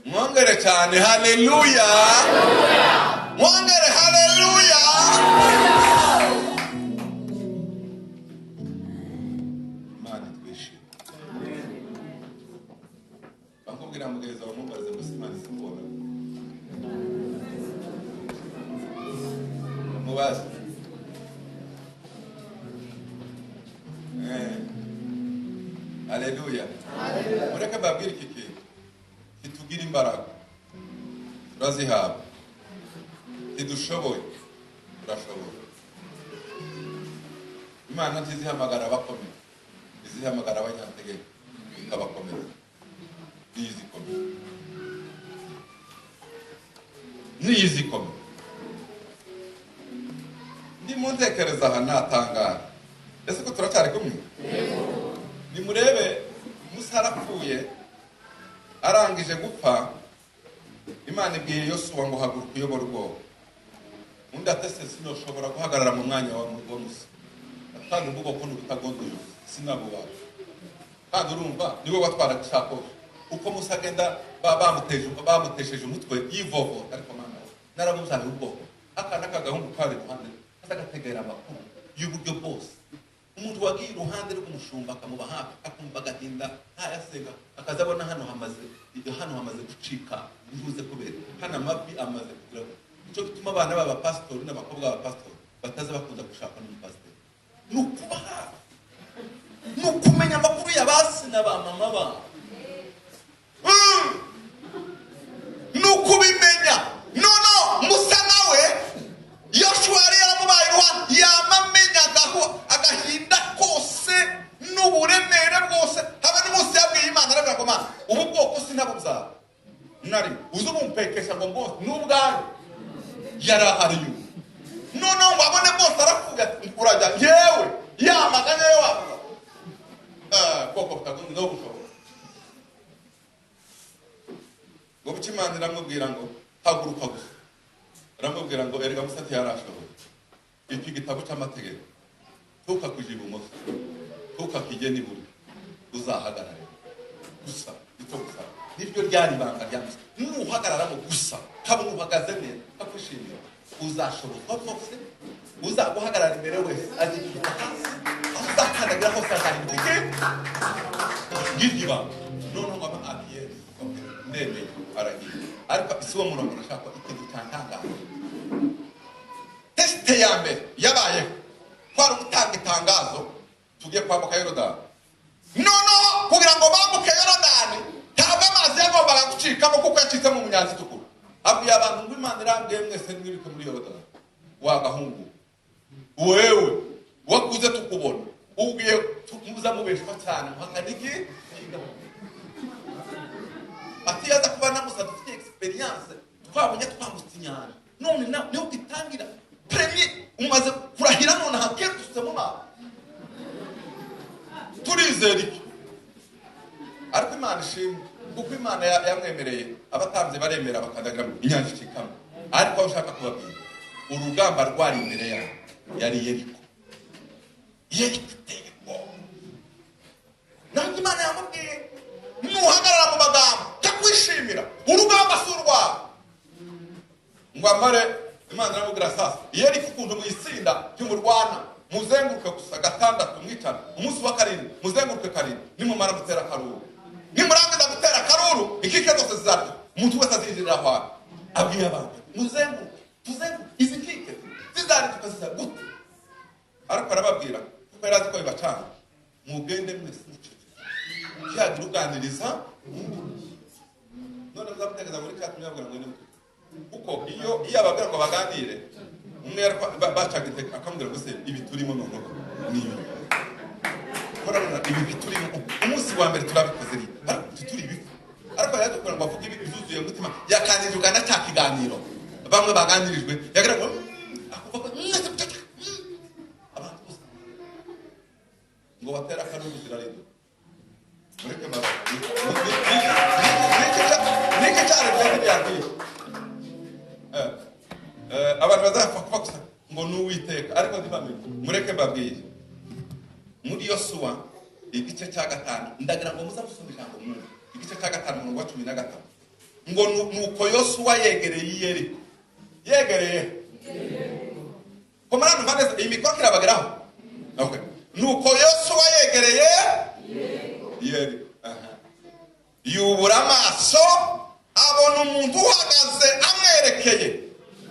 mwongere cyane haleluya, mwongere haleluya. Imana twishime. Bakubwira mugeza bamubaze ngo Imana isibora mubaze haleluya. Mureke babwire iki kintu kitugira imbaraga turazihabwa, tidushoboye turashoboye. Imana ntizihamagara abakomeye, izihamagara abanyantegeko ikabakomeza, niyizikomeye niyizikomeye. Ndimo ntekereza aha natangara, ese ko turacyari kumwe? Nimurebe Musa arapfuye, arangije gupfa, Imana ibwiye Yosuwa ngo haguruka uyobora ubwoko. Undi atese sinoshobora guhagarara mu mwanya wa Musa, kandi ubwoko n'ubutagondoye sinabuba. Kandi urumva niwe watwara gishako uko Musa agenda bamutesheje umutwe yivovo, ariko Mana narabuzaye ubwoko akana kagahungu kare ruhande asagategera amakuru y'uburyo bwose. Umuntu wagiye iruhande rw'umushumba akamuba hafi akumva agahinda ntayasenga, akazabona hano hamaze gucika ntuze kubera hano amabi amaze kugira. Icyo gituma abana b'abapasitori n'abakobwa b'abapasitori bataza bakunda gushaka n'umupasitori, ni ukuba hafi, ni ukumenya amakuru y'abasi na ba mama babo, ni ukubimenya. Nono Musa nawe Yoshua yari yaramubaye iruhande, yamamenyagaho agahinda kose n'uburemere bwose. Habe n'umunsi yabwiye Imana aravuga ngo Mana ubu bwoko sinabuzaba nari uzubumpekesha ngo mbose n'ubwanyu yari ahari yo. Nono wabone bose aravuga urajya yewe yamaganye yo wavuga bwoko butagundi no bushoboka ngo buca Imana iramubwira ngo haguruka gusa, aramubwira ngo erega Musa ntiyarashoboye. Iki gitabo cy'amategeko ntukakuje ibumoso ntukakige n'iburyo, uzahagarare gusa. Icyo gusa nibyo ryari ibanga rya Musa. Nuhagararamo gusa kaba uhagaze neza kakwishimira, uzashobozwa byose. Uzaguhagarara imbere wese agikita hasi, uzakandagira hose azahinduka iki ngiryo. None ngo aba agiye ndemeye aragiye, ariko isi wo murongo nashaka ikintu cyantangaje. Teste ya mbere yabayeho kwari gutanga itangazo tugiye kwambuka Yorodani. Noneho kugira ngo bambuke Yorodani ntabwo amazi yagombaga gucikamo kuko yacitse mu Nyanja Itukura. Abwiye abantu ngo Imana irambwiye mwese mwirike muri Yorodani. Wagahungu wewe wakuze tukubona ubwiye tumuza mubeshwa cyane muhakaniki ati yaza kuba na Musa dufite experience twabonye twambutse inyanja. None niho gitangira premier umaze kurahira none haketse mu mama turizera iki. Ariko Imana ishimwe kuko Imana yamwemereye, abatanze baremera bakandagira inyanja ikikamo. Ariko ushaka kubabwira urugamba rwari imbere yawe yari Yeriko. Yeriko nange Imana yamubwiye nuhagarara mu magambo takwishimira urugamba surwa ngo amare. Imana iramubwira sasa Yeriko ukuntu muyitsinda cy'umurwana muzenguruke gusa gatandatu mwicana, umunsi wa karindwi muzenguruke karindwi, nimumara gutera karuru, nimurangiza gutera karuru ikike zose zizarya umuntu wese azinjirira aho. Abwiye abantu muzenguruke izi nkike zizarinduka ziza gute? Ariko arababwira kuko yari azi ko bibacana, mugende mwese mucecetse ntihagira uganiriza none muzamutekereza muri cyatumye babwira ngo ni kuko iyo ababwira ngo baganire umwe bacaga iteka akamubwira ngo se ibi turimo noneho ni ibi korana ibi biturimo umunsi wa mbere turabikoze ri turi ibi ariko yaje kugira ngo bavuge ibi bizuzuye umutima yakanije ugana cya kiganiro bamwe baganirijwe yagira ngo akuvuga abantu bose ngo batera akaruhu zirarido mureke baba nike cyane byakwiye abantu bazapfa kuba gusa ngo n'uwiteka ariko ntibamenye mureke babwiye muri Yosuwa igice cya 5 ndagira ngo muza gusoma ijambo mwumve igice cya 5 umurongo wa 15 ngo nuko Yosuwa yegereye Yeriko yegereye komara mvaneze iyi mikoko irabageraho okay nuko Yosuwa yegereye Yeriko yubura amaso abona umuntu uhagaze amwerekeye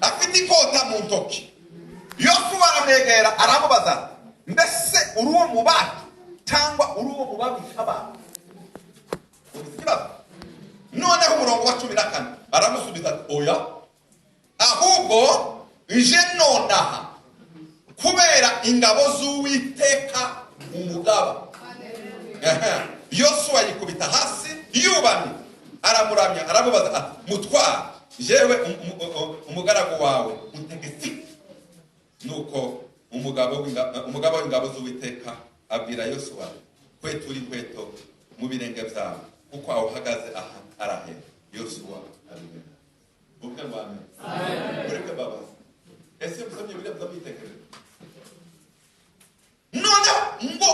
afite ikota mu ntoki. Yosuwa aramwegera aramubaza mbese uri uwo mu bandi cyangwa uri uwo mu babisha abantu? Noneho umurongo wa 14 aramusubiza ati oya ahubwo nje nonaha kubera ingabo z'Uwiteka umugaba. Yosuwa yikubita hasi yubamye aramuramya aramubaza ati mutwara jewe umugaragu wawe utegetse. Nuko umugabo w'ingabo z'Uwiteka abwira Yosuwa kwetura inkweto mu birenge byawe kuko aho uhagaze aha arahe. Yosuwa abimenya ubwe mbame ureke baba ese musomye biriya by'amitekerereze noneho ngo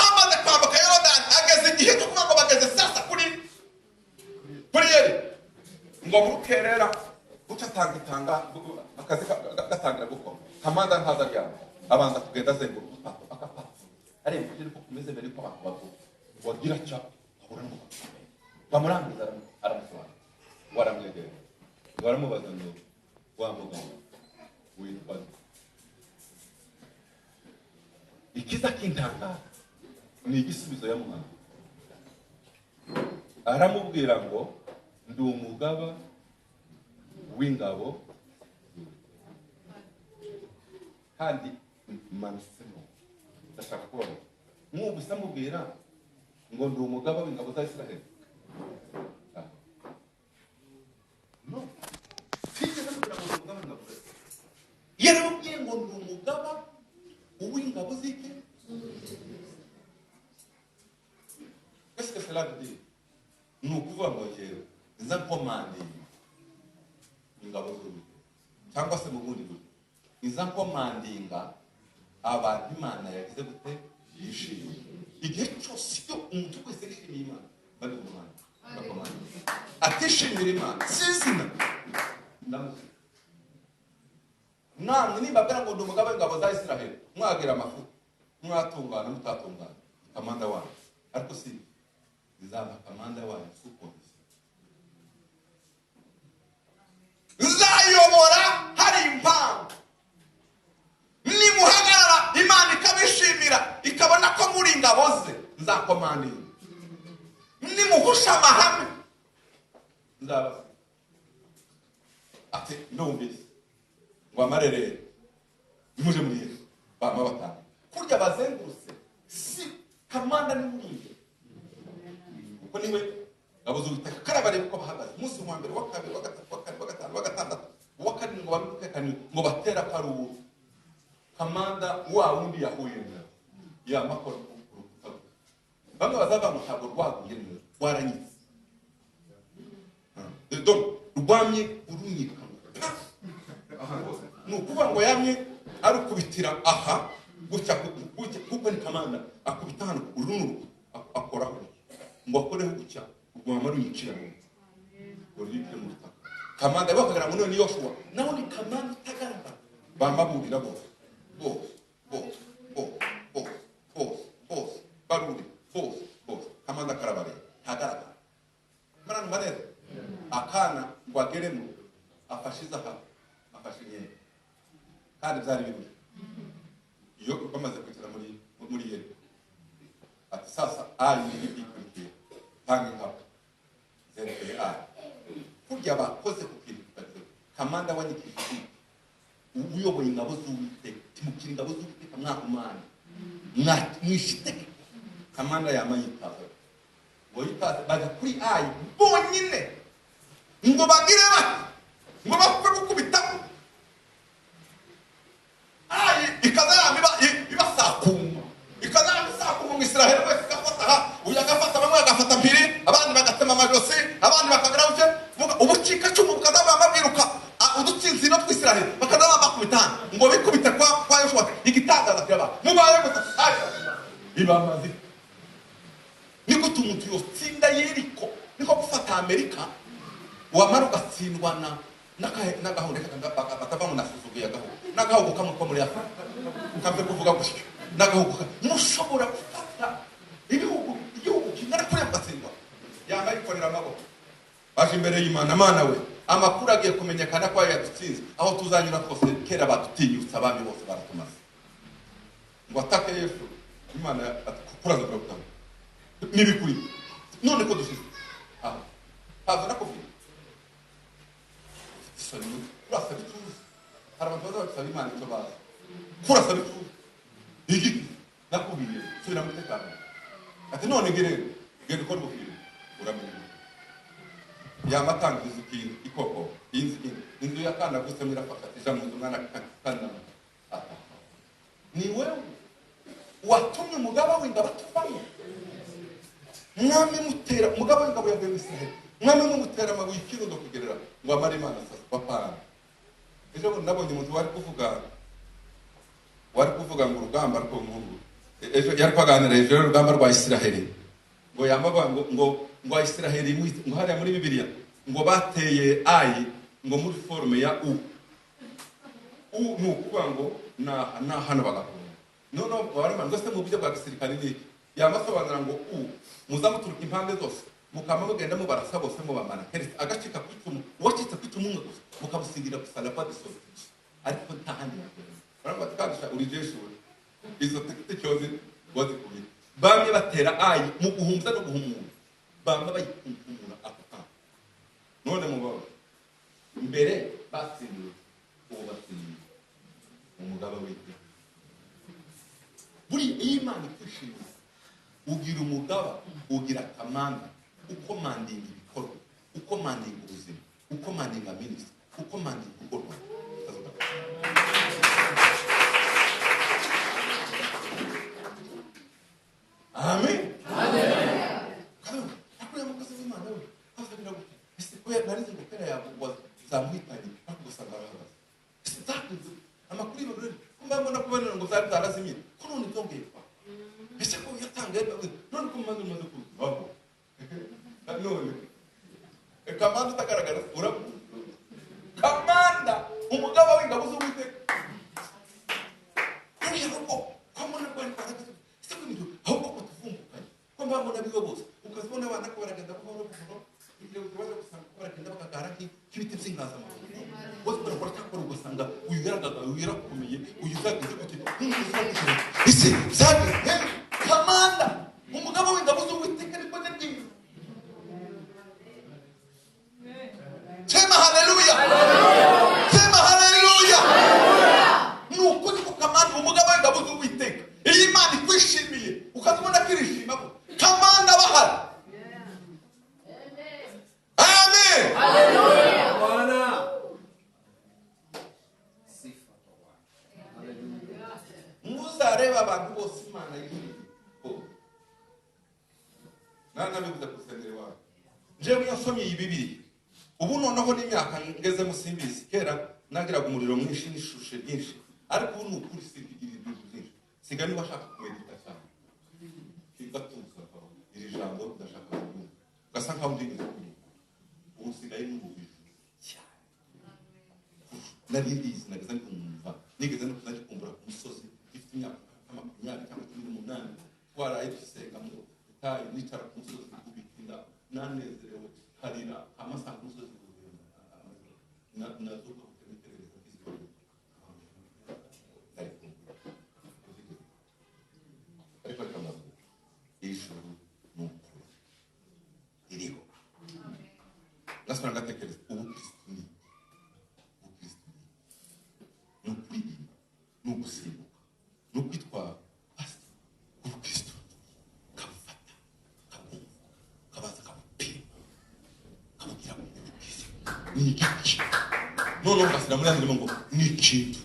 amaze kwambuka Yorodani ageze igihe cyo kuvuga ngo bageze sasa kuri Yeri ngo mukerera ucatanga akazi gatangira gukora kamanda ntaza ryabo abanza kugenda azenguruka akapa ariko kiri ko kumeze mbere ko abantu wagira cya ahura no bamurangiza aramusaba waramwegera baramubaza ngo wa mugabo witwa ikiza kintanga ni igisubizo yamuhaye. Aramubwira ngo ndi umugaba w'ingabo kandi manisemo ndashaka kubona nk'ubu samubwira ngo ndi umugaba w'ingabo za Israel. No kigeze kugira ngo umugaba w'ingabo yaramubwiye ngo ndi umugaba w'ingabo z'iki. Qu'est-ce que cela veut dire? Nous pouvons dire les commandés ingabo z'Uwiteka cyangwa se mu bundi buryo iza commandinga abantu Imana yagize gute yishimiye igihe cyose iyo umuntu wese yishimiye Imana bari mu muhanda bakomanda atishimira Imana sizina ndamuzi namwe nimbabwira ngo ndi umugabo w'ingabo za Israel mwagira amafu mwatungana mutatungana kamanda wanyu ariko si izaba kamanda wanyu suko zayobora hari impamvu nimuhagarara Imana ikabishimira ikabona ko muri ingabo ze nzakomandira nimuhusha amahame nzaba ati ndumvise ngo amarere nimuje muri Yesu bama batanga kurya bazengurutse si kamanda n'umwinge uko niwe ngabo z'Uwiteka karabare uko bahagaze umunsi wa mbere wa kabiri wa gatatu wa kane wa gatanu wa gatandatu wa karindwi ngo bamutekane ngo batera karuhu kamanda wa wundi yahuye nawe ya makoro bamwe bazava mu ntabwo rwaguye neza waranyitse donc rwamye urunyika nukuvuga ngo yamye arukubitira aha gutya kuko ni kamanda akubita hano urunuru akoraho ngo akoreho gutya rwama runyicira ngo ruyike mu butaka. Kamanda bakagira ngo none Yosuwa naho ni kamanda itagaragara bamaburira bose baruri bose kamanda karabare ntagaragara marana manere akana ngo ageremo afashiza aha afashe inkeri kandi byari biruri iyo bamaze kwicara muri yeriko ati sasa ayi ikurikiye tanga inkapa zerekeye ayi kurya bakoze ku kintu kitagira kamanda wanyikishije uyoboye ingabo z'Uwiteka timukira ingabo z'Uwiteka mwahumana mwishite kamanda yamayitaza ngo yitaza baje kuri ayi bonyine ngo bagire bati ngo bapfe gukubita ayi ikazama ibasakuma mu Israel wese gafata uya gafata bamwe agafata mpiri abandi bagatema amajosi abandi bakagaruje ubucika cyumu bukazaba babwiruka udutsinzi no twisirahe bakazaba bakubitana ngo bikubita kwa Yoshua igitangaza kiraba mubaye gusa ibamazi niko tumuntu yotsinda Yeriko niko gufata Amerika wamara ugatsindwa n'agahunde batavamo nasuzuguye agahugu n'agahugu kamwe ko muri Afurika kambe kuvuga gutyo n'agahugu mushobora gufata igihugu kingana kuri agatsindwa yambaye ikorera amaboko baje imbere y'Imana mana we amakuru agiye kumenyekana ko yadutsinze aho tuzanyura twose kera batutinyutse abami bose baratumaze ngo atake Yesu Imana kuraza kurabutamo nibikuri none ko dushize aho haza nakufira soni kurasa bituze hari abantu bazaba Imana icyo bazi kurasa bituze iki nakubiye sura mutekano ati none ngere ko rubufira uramenye yamatangiriza ikintu ikoko inzu yakana guse mirafaka ijambo umwana kana ni wewe watumye umugaba w'ingabo atuvamo mwami mutera umugaba w'ingabo yavuye mu Israel mwami mutera amabuye ikirundo kugerera ngo amare Imana sasa papana ejo nabonye umuntu wari kuvuga ngo urugamba rwo mungu ejo yari kwaganira ejo urugamba rwa Israel ngo yambaga ngo Israel ngo hariya muri Bibiliya ngo bateye ayi ngo muri forme ya u nukuvuga ngo na hano bagakora none barama ngo se mu buryo bwa gisirikare ni yamasobanura ngo muzamuturuka impande zose mukama mugenda mu barasa bose mu bamana agacika kwitumu wacitse kwitumu umwe gusa mukabusingira gusala pa disote ariko ntahandi barama twandisha uri Yesu izo tekite cyoze wazi kubi bamwe batera ayi mu guhumza no guhumura bamwe bayikumura akaka none mubaba mbere batsindiwe uwo batsindiwe umugaba w'Imana buri Imana kwishimira ugira umugaba ugira kamanda ukomandinga ibikorwa ukomandinga ubuzima ukomandinga ministry ukomandinga ukorwa amen akuriye umukozi w'Imana we azabira gute ese ko narize gukora yabo zamwitanye akugusanga arahaza ese zakunze amakuru y'ibirori kumbabona kubana ngo zari zarazimye ko none byongeye kwa ese ko yatangaye none ko maze kuzaho none kamanda utagaragara urabu kamanda umugaba w'ingabo z'Uwiteka kandi yuko kwamona kwani kwaragize ese ko ndio ahubwo ko tuvumbukanye ko mbabona bigo bose ukazibona abana ko baragenda buhoro ibyo bibaza gusanga ko baragenda bakagara k'ibiti by'ingaza bose barakora cyakora ugasanga uyigaragaza uyirakomeye uyizagize gute ese zagize kamanda umugabo w'ingabo z'Uwiteka ariko nabyiza sema haleluya sema haleluya nuko niko kamanda umugabo w'ingabo z'Uwiteka iyi Imana ikwishimiye ukazibona kirishima ko kamanda bahari amen haleluya bwana sifa kwa haleluya muzareba abantu bose Imana yishimiye bivuze kusengera wawe jewe yasomye iyi Bibiliya ubu noneho n'imyaka ngeze musimbizi kera nagiraga umuriro mwinshi n'ishushe byinshi ariko ubu n'ukuri sigira ibintu byinshi sigani washaka kumedita cyane kigatuza iri jambo udashaka kumva gasa nkaho ndinze kumva ubu sigaye n'ububiri cyane naribizi nageze kumva nigeze no kuzajya kumbura ku musozi ifite imyaka 20 cyangwa 18 twaraye dusengamo tayi nicara ku musozi kubikinda nanezerewe harira amasanga umusozi nazuka kutekereza ngasubira ngatekereza ubukristo ni ukuririmba, ni ugusimbuka, ni ukwitwa pastor. Ubukristo kabufata, kabumva, kabaza kabupima, kabubwira ngo ubukristo ni iki. Noneho ngasira muri yanjye ngo ni ikintu.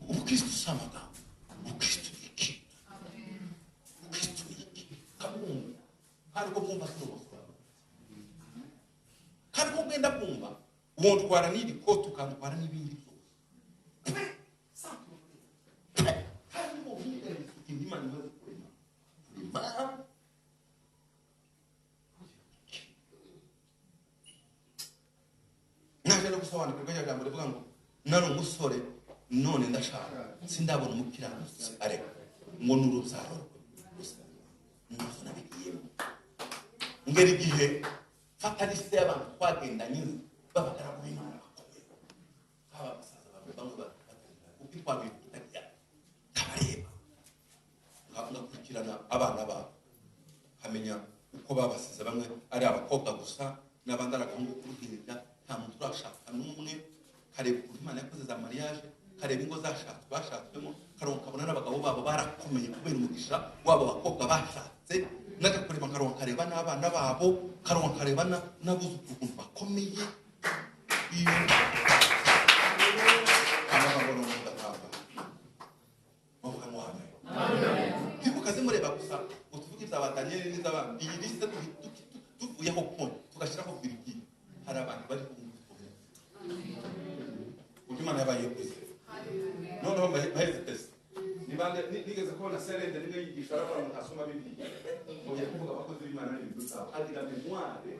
Ubukristo si amagambo, ubukristo ni iki. Ubukristo ni iki. Kabumva, hariko bumva sinoboswa. Hariko ugenda bumva, wontwara n'ibikoto ukantwara n'ibindi byose. Naje no gusobanukirwa rya jambo rivuga ngo nari umusore none ndashaka sindabona umukiranutsi areka ngo n'urubyaro n'uruzo nabigiyemo ngera igihe fata liste y'abantu twagendanye babagaragu b'Imana bakomeye haba abasaza bamwe uko twabikutagira kabareba ngakurikirana abana babo hamenya uko babasize bamwe ari abakobwa gusa n'abandi ari abahungu kuruhirira nta muntu urashaka n'umwe kareba ukuntu Imana yakoze za mariage kareba ingo bashatswemo karonka kabona n'abagabo babo barakomeye kubera umugisha wabo bakobwa bashatse n'agakureba karonka kareba n'abana babo karonka kareba n'abuzukuru bakomeye iyo abagabo n'umugabo bavuga ngo amen ndibukaze mureba gusa utuvuga izaba Daniel n'izabandi iyi liste tuvuyeho point tugashiraho birigi hari abantu bari kumutubona Imana yabaye kwese noneho baheze test nibande nigeze kubona serende rimwe yigisha arabara mutasoma bibiliya ngoye kuvuga abakozi b'Imana n'ibintu byabo agira memoire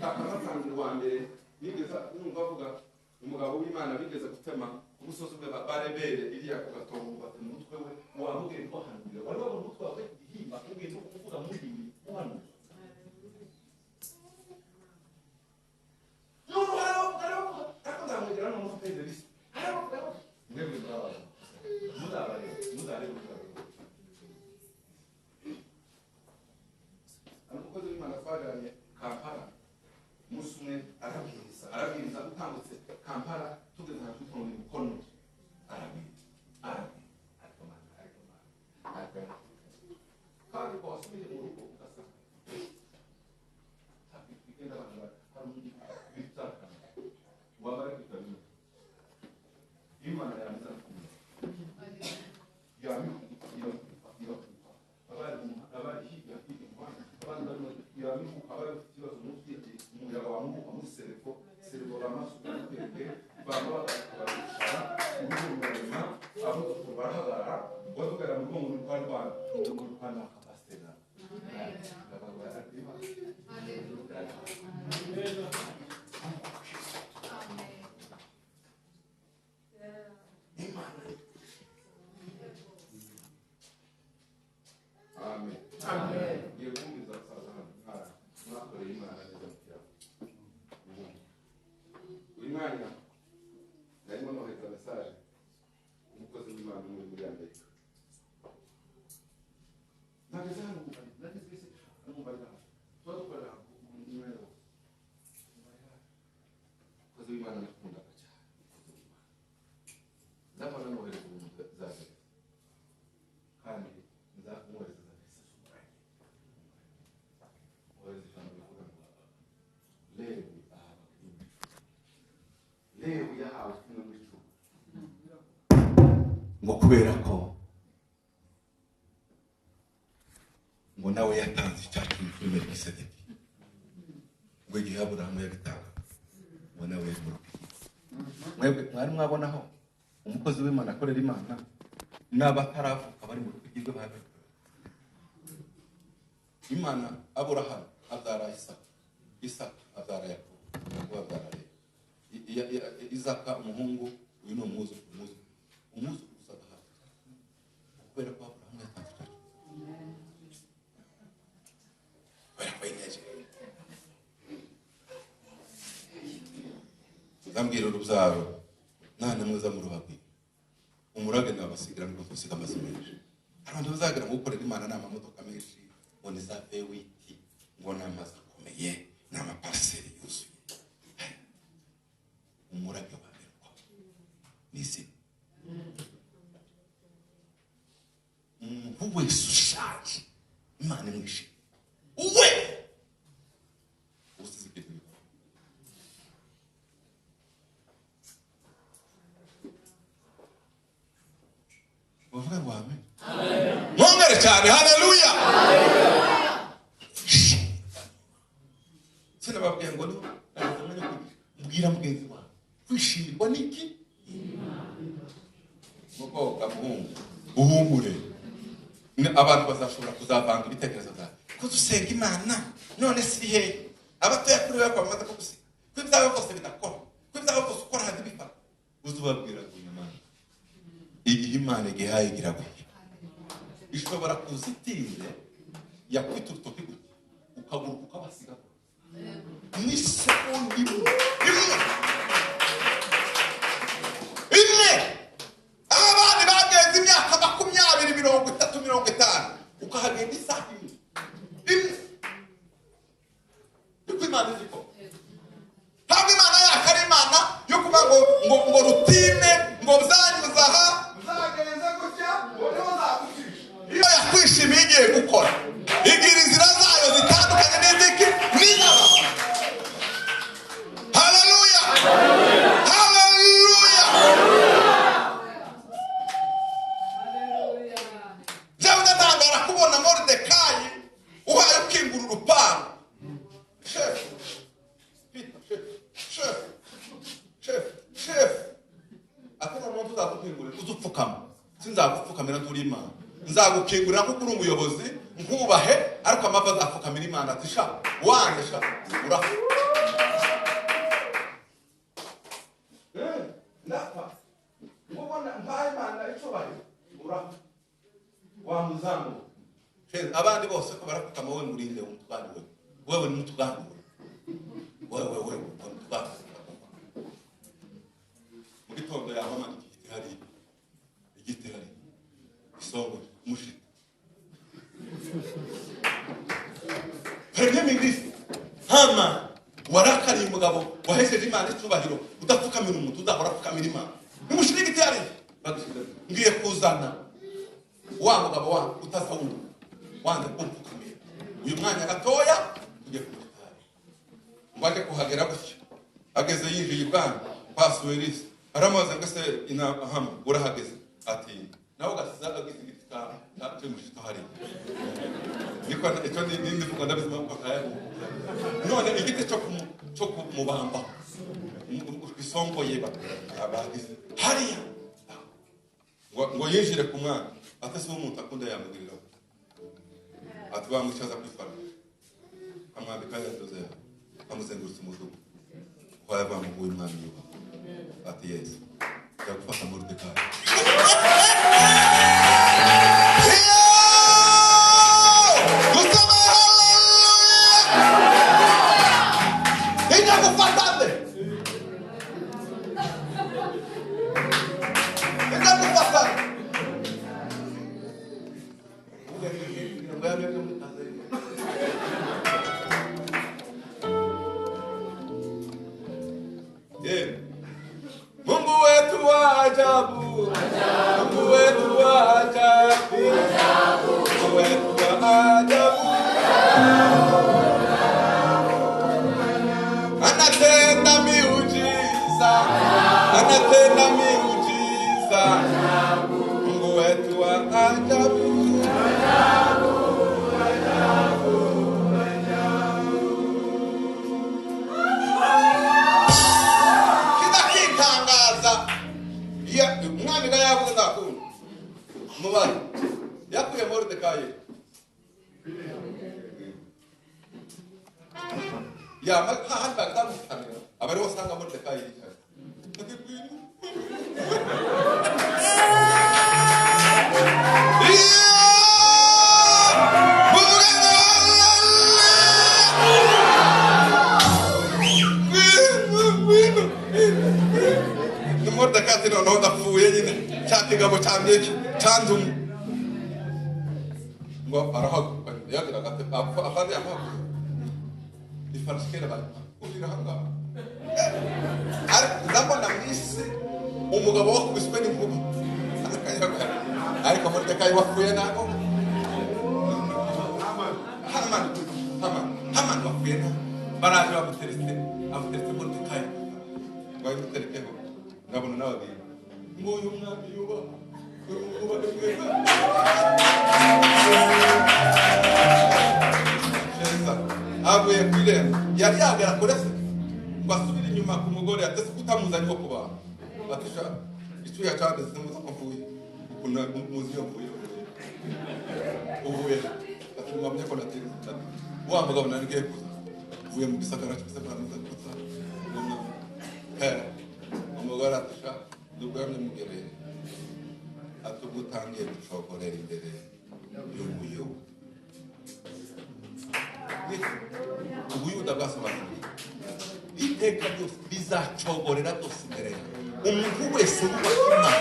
akamatanga wa mbere nigeze numva avuga umugabo w'Imana bigeze gutema umusozi we barebere iriya ku gatongo bate mu mutwe we wavuge ko hanubira wari wabona umutwe wawe igihimba kugiye no kuvuga muri ibi hano umukozi w'Imana twagaranye Kampala umunsi umwe arabwiriza utambutse Kampala tugeze ahantu twitwa mu Mukono arabwiriza kandi ko wasubije mu rugo ugasanga bigenda abantu hari undi bitaka wabare kutabina Imana yarangiza kumenya ngo kubera ko ngo nawe yatanze icyacu kuri Melikisedeki ngo igihe Aburahamu yagitanga ngo nawe mwebwe mwari mwabonaho umukozi w'Imana akorera Imana n'abataravuka bari mu rwego babe Imana Aburahamu azara Isaka azara Yakobo azara Isaka umuhungu uyu ni umwuzukuru kubera ko Aburahamu yatanze icyacu zambwira urubyaro nta mwiza mu ruhagwi umurage nabasigira ngo tusiga amazi menshi abantu bazagira ngo gukorera Imana n'amamodoka menshi ngo ni za V8 ngo n'amazi akomeye n'amaparcelle yuzuye sinababwiye ngo mbwira mugenzi wawe kwishimirwa niki mukobwa muhungu uhumure abantu bazashobora kuzavanga ibitekerezo byawe ko dusenga Imana none si hehe abatoya kuri we bamaze ko gusiga ko ibyawe byose bidakora ko ibyawe byose ukora handi bifata uzubabwira ngo Imana igihe Imana igihaye giraguye ishobora kuzitinze yakwita urutoki gutya ukaguruka ukabasiga ni sekondi imwe abandi bagenze imyaka 20, 30, 50 ukahagenda isaha imwe yuko Imana iziko ntabwo Imana yacu ari Imana yo kuba ngo rutine ngo uzanyuzaha uzagereza gutya noneho uzagucisha iyo yakwishimiye igiye gukora igira inzira zayo zitandukanye n'iziki n'inyama. Haleluya, haleluya. Jawe natangara kubona Moridekayi uhaye ukingura urupangu. Chef. Akora umuntu uzakukingurira uzupfukama. Sinzagupfukamira turi Imana. Nzagukingurira kuko uri umuyobozi nkubahe ariko amava azapfukamira Imana ati sha wanjye sha urafa. Ndapfa. Mubona mbaye Imana icobaye urafa. Wa muzamu. Abandi bose ko barapfukama wowe murinde umutwani wewe. Wewe ni umutwani wewe. Wewe umutwani. Mugitondo yaho mani igiti hari isongo mushita Premier Ministre hama warakari umugabo wahesheje Imana icubahiro udapfukamira umuntu udahora apfukamira Imana nimushira igiti hari ngiye kuzana wa mugabo wa utazawundi wanze kumpfukamira uyu mwanya gatoya tugiye kumutara ngwaje kuhagera gutyo ageze yinjiye ibwana pasuwerisi aramaze ngase ina hama urahageze ati nawe gasizaga giti cyo mushito hari niko icyo ndi vuga ndabizima ko kaya none igiti cyo kumubamba isongo yeba abagize hariya ngo yinjire ku mwana atase umuntu akunda yamugirira ati bamucaza kwifara amwambika yadoze amuzengurutse umudugu kwa bamuguye umwana yuba ati Yesu yakufata Moridekayi Mungu wetu wa ajabu, Mungu wetu wa ajabu, Mungu wetu wa ajabu, anatenda miujiza, anatenda miujiza, Mungu wetu wa ajabu. Umwami nawe yavuze ndakunda mubare yakuye Moridekayi hahandi bagamutamira abari wasanga Moridekayi yicaye Moridekayi noneho ndapfuye nyine cyakigabo cyambye cyandumu ngo arahaguruka yagira gate afande yahaguruka ifarashikera bari urira hanga ndabona mwisi umugabo wakubiswe n'inkuba ariko Moridekayi wapfuye nako Haman wapfuye nako baraje bamuteretse Moridekayi bamuterekeho ngabona n'ababiri ngo uyu mwami yuba avuye ku irembo yari yagera kure se ngo asubire inyuma ku mugore atese kutamuzanye wo kuba atisha icyuya cyanditse muzi ko mvuye ukuna muzi yo mvuye uvuye ati mwamye ko natinze wa mugabo nanigiye kuza uvuye mu gisagara cy'isagara muza kuza umugore atisha dubwamye mugereye atugutangiye gucokorera imbere y'ubuyo ubuyuda bwasobanuye iteka ryose bizacogorera byose imbere yawe umuntu wese wubaha Imana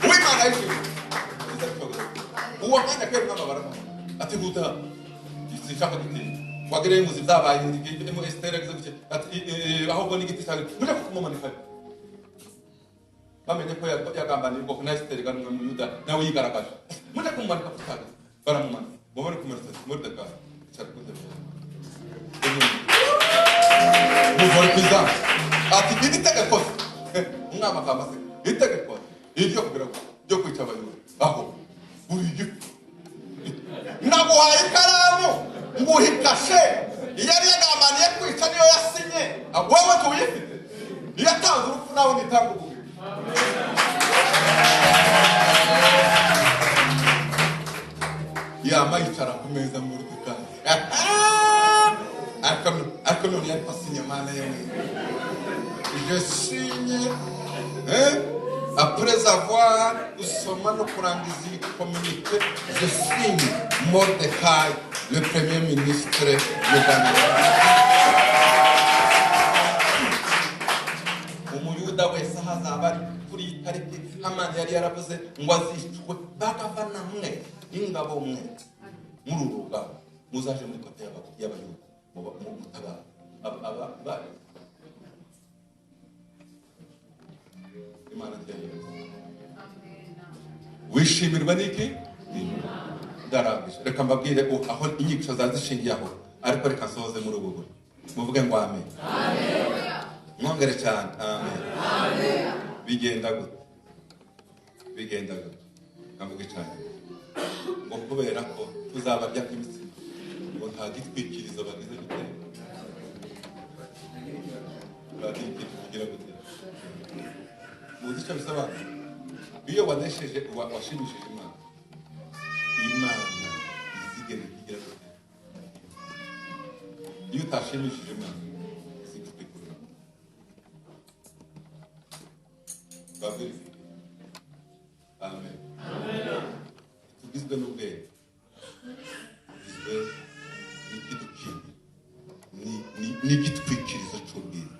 we Imana y'ijuru uwo mwanya kweri n'amabara ati guta sinshaka gutinya wagereye muzi byabaye mu Esther agize ati ahubwo n'igiti cyane muje kumumanika bamenye ko yagambaniye ubwoko na Esther ganwe mu Yuda nawe yigaragaje muje kumumanika kutaga baramumana bobone kumereza Mordecai cyari kudebera muvore kwiza ati iri tegeko umwama kamase itegeko iryo kugira byo kwica abayuda aho uri igifu naguhaye ikaramu nguha ikashe yari yagambaniye kwica niyo yasinye wowe tuyifite iyo atanze urupfu nawe nitanga ububi yama yicara ku meza mu Mordecai ariko none yari pasinye Mana yewe je signe après avoir usoma no kurangiza iyi communiqué je signe Mordecai le premier ministre de Daniel umuyuda wese hazaba ari kuri iyi tariki Hamani yari yaravuze ngo azicwe bakavana mwe ingabo mwe muri uru rugamba muzaje muri kote y'abayuda mutabara aba Imana ndende wishimirwa niki darabisha reka mbabwire aho inyigisho zazishingiye aho ariko reka soze muri ubu buryo muvuge ngo amen mwongere cyane amen bigenda gute nkavuge cyane ngo kubera ko tuzabarya kw'imitsima ngo nta gitwikirizo bagize gutera kugira gute muzi icyo bisobanura iyo wanesheje washimishije Imana izigere kugira gute iyo utashimishije Imana zigutwikurura babiri amen tugizwe n'ubwenge tugizwe n'ikidukindi n'igitwikirizo cy'ubwiza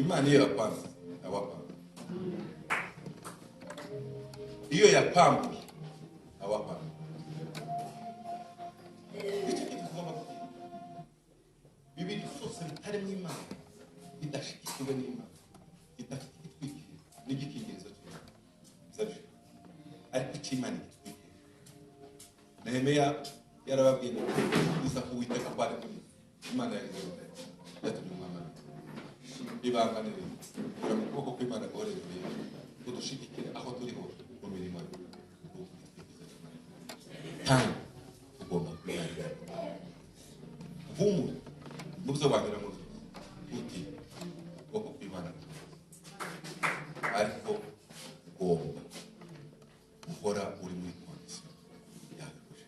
Imana iyo yapanze awapanga iyo yapambuye awapanga icyo kintu tugomba kugira bibiri byose bitarimo Imana bidashyigikiwe n'Imana bidafite igitwikirizo n'igikingirizo cy'Imana ariko icyo Imana igitwikirizo Nehemiya yarababwiye ngo uza kuwiteka kwari kuri Imana yatumye umwami ibanga n'ibindi kugira mu kuboko kw'Imana guhorejwe kudushigikira aho turi hose mu mirimo kandi tugomba kwihangira humura n'ubwo wanyura mu uti kuboko kw'Imana ariko ugomba guhora uri muri kondisiyo yabikuje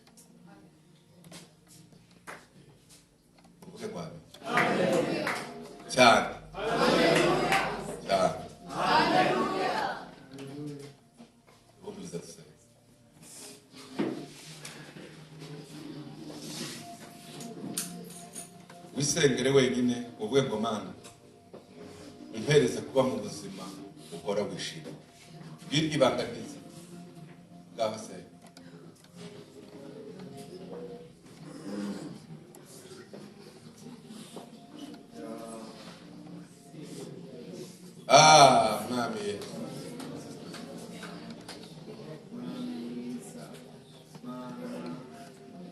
uvuge ngo amen cyane wisengere wenyine uvuge ngo Mana umpereze kuba mu buzima uhora wishima bwirya ibanga ryiza ngaho se mwami Yesu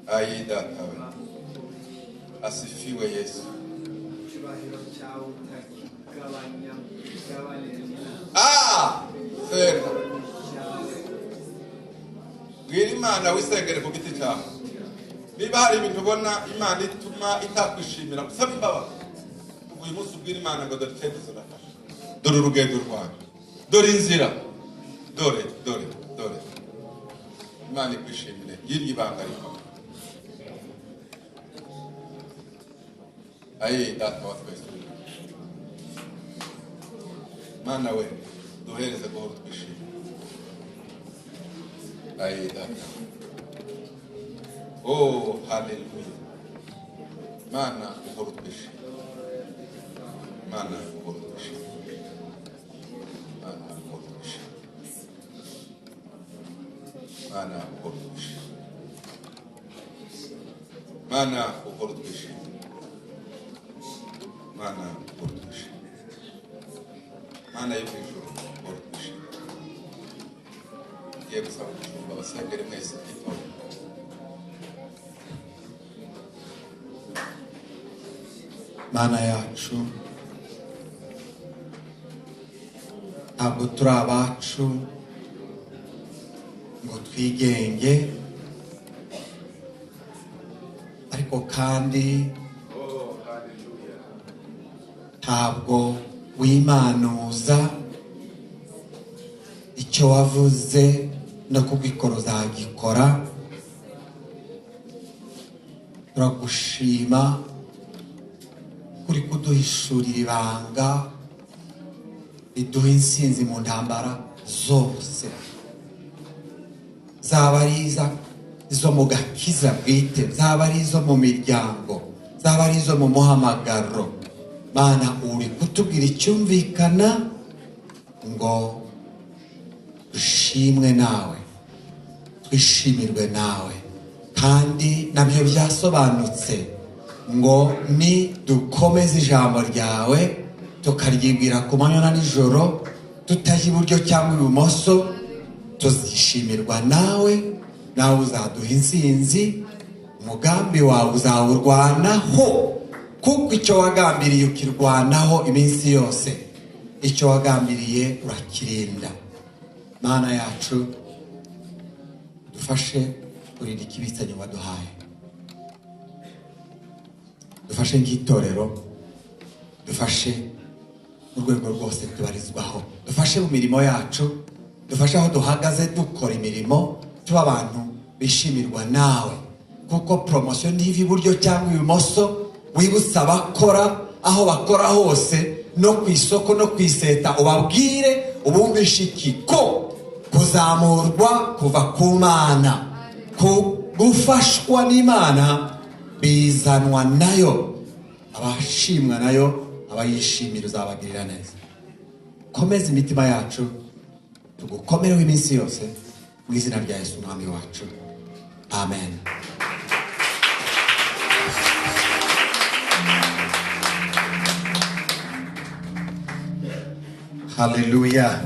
aida tawe asifiwe Yesu sema bwira imana wisengere ku giti cyawe. Niba hari ibintu ubona imana ituma itakwishimira, gusaba imbabazi. Uyu munsi ubwira imana ngo dore icyemezo nafashe, dore urugendo rwawe, dore inzira, dore imana ikwishimire. Ngiryo ibanga rikomeye. Aye data wa twese, mana we duhereze guhora twishimye. Aye data, oh haleluya. Mana guhora twishimye, mana guhora twishimye, mana guhora twishimye, mana guhora twishimye, mana guhora twishimye, mana guhora twishimye, mana y'ijuru guhora twishimye. Ngiye gusaba umushumba basengere mwese itorero. Mana yacu, ntabwo turi abacu ngo twigenge, ariko kandi ntabwo wimanuza. Icyo wavuze no kubikora uzagikora. Turagushima kuri kuduhishurira ibanga riduha intsinzi mu ntambara zose, zaba ari izo mu gakiza bwite, zaba ari izo mu miryango, zaba ari izo mu muhamagaro. Mana uri kutubwira icyumvikana ngo dushimwe nawe, twishimirwe nawe, kandi nabyo byasobanutse ngo ni dukomeze ijambo ryawe tukaryibwira ku manywa na nijoro, tutajya iburyo cyangwa ibumoso, tuzishimirwa nawe. Nawe uzaduha intsinzi, umugambi wawe uzawurwanaho, kuko icyo wagambiriye ukirwanaho iminsi yose. Icyo wagambiriye urakirinda. Mana yacu, dufashe kurinda ikibitsanyo waduhaye. Dufashe nk'itorero, dufashe mu rwego rwose tubarizwaho, dufashe mu mirimo yacu, dufashe aho duhagaze dukora imirimo, tuba abantu bishimirwa nawe, kuko promosiyo ntiva iburyo cyangwa ibumoso. Wibutsa abakora aho bakora hose, no ku isoko no ku iseta, ubabwire ubumvishe iki ko kuzamurwa kuva ku Mana, gufashwa n'Imana bizanwa nayo. Abashimwa nayo, abayishimira uzabagirira neza. Komeza imitima yacu, tugukomereho iminsi yose, mu izina rya Yesu umwami wacu, amen. Haleluya.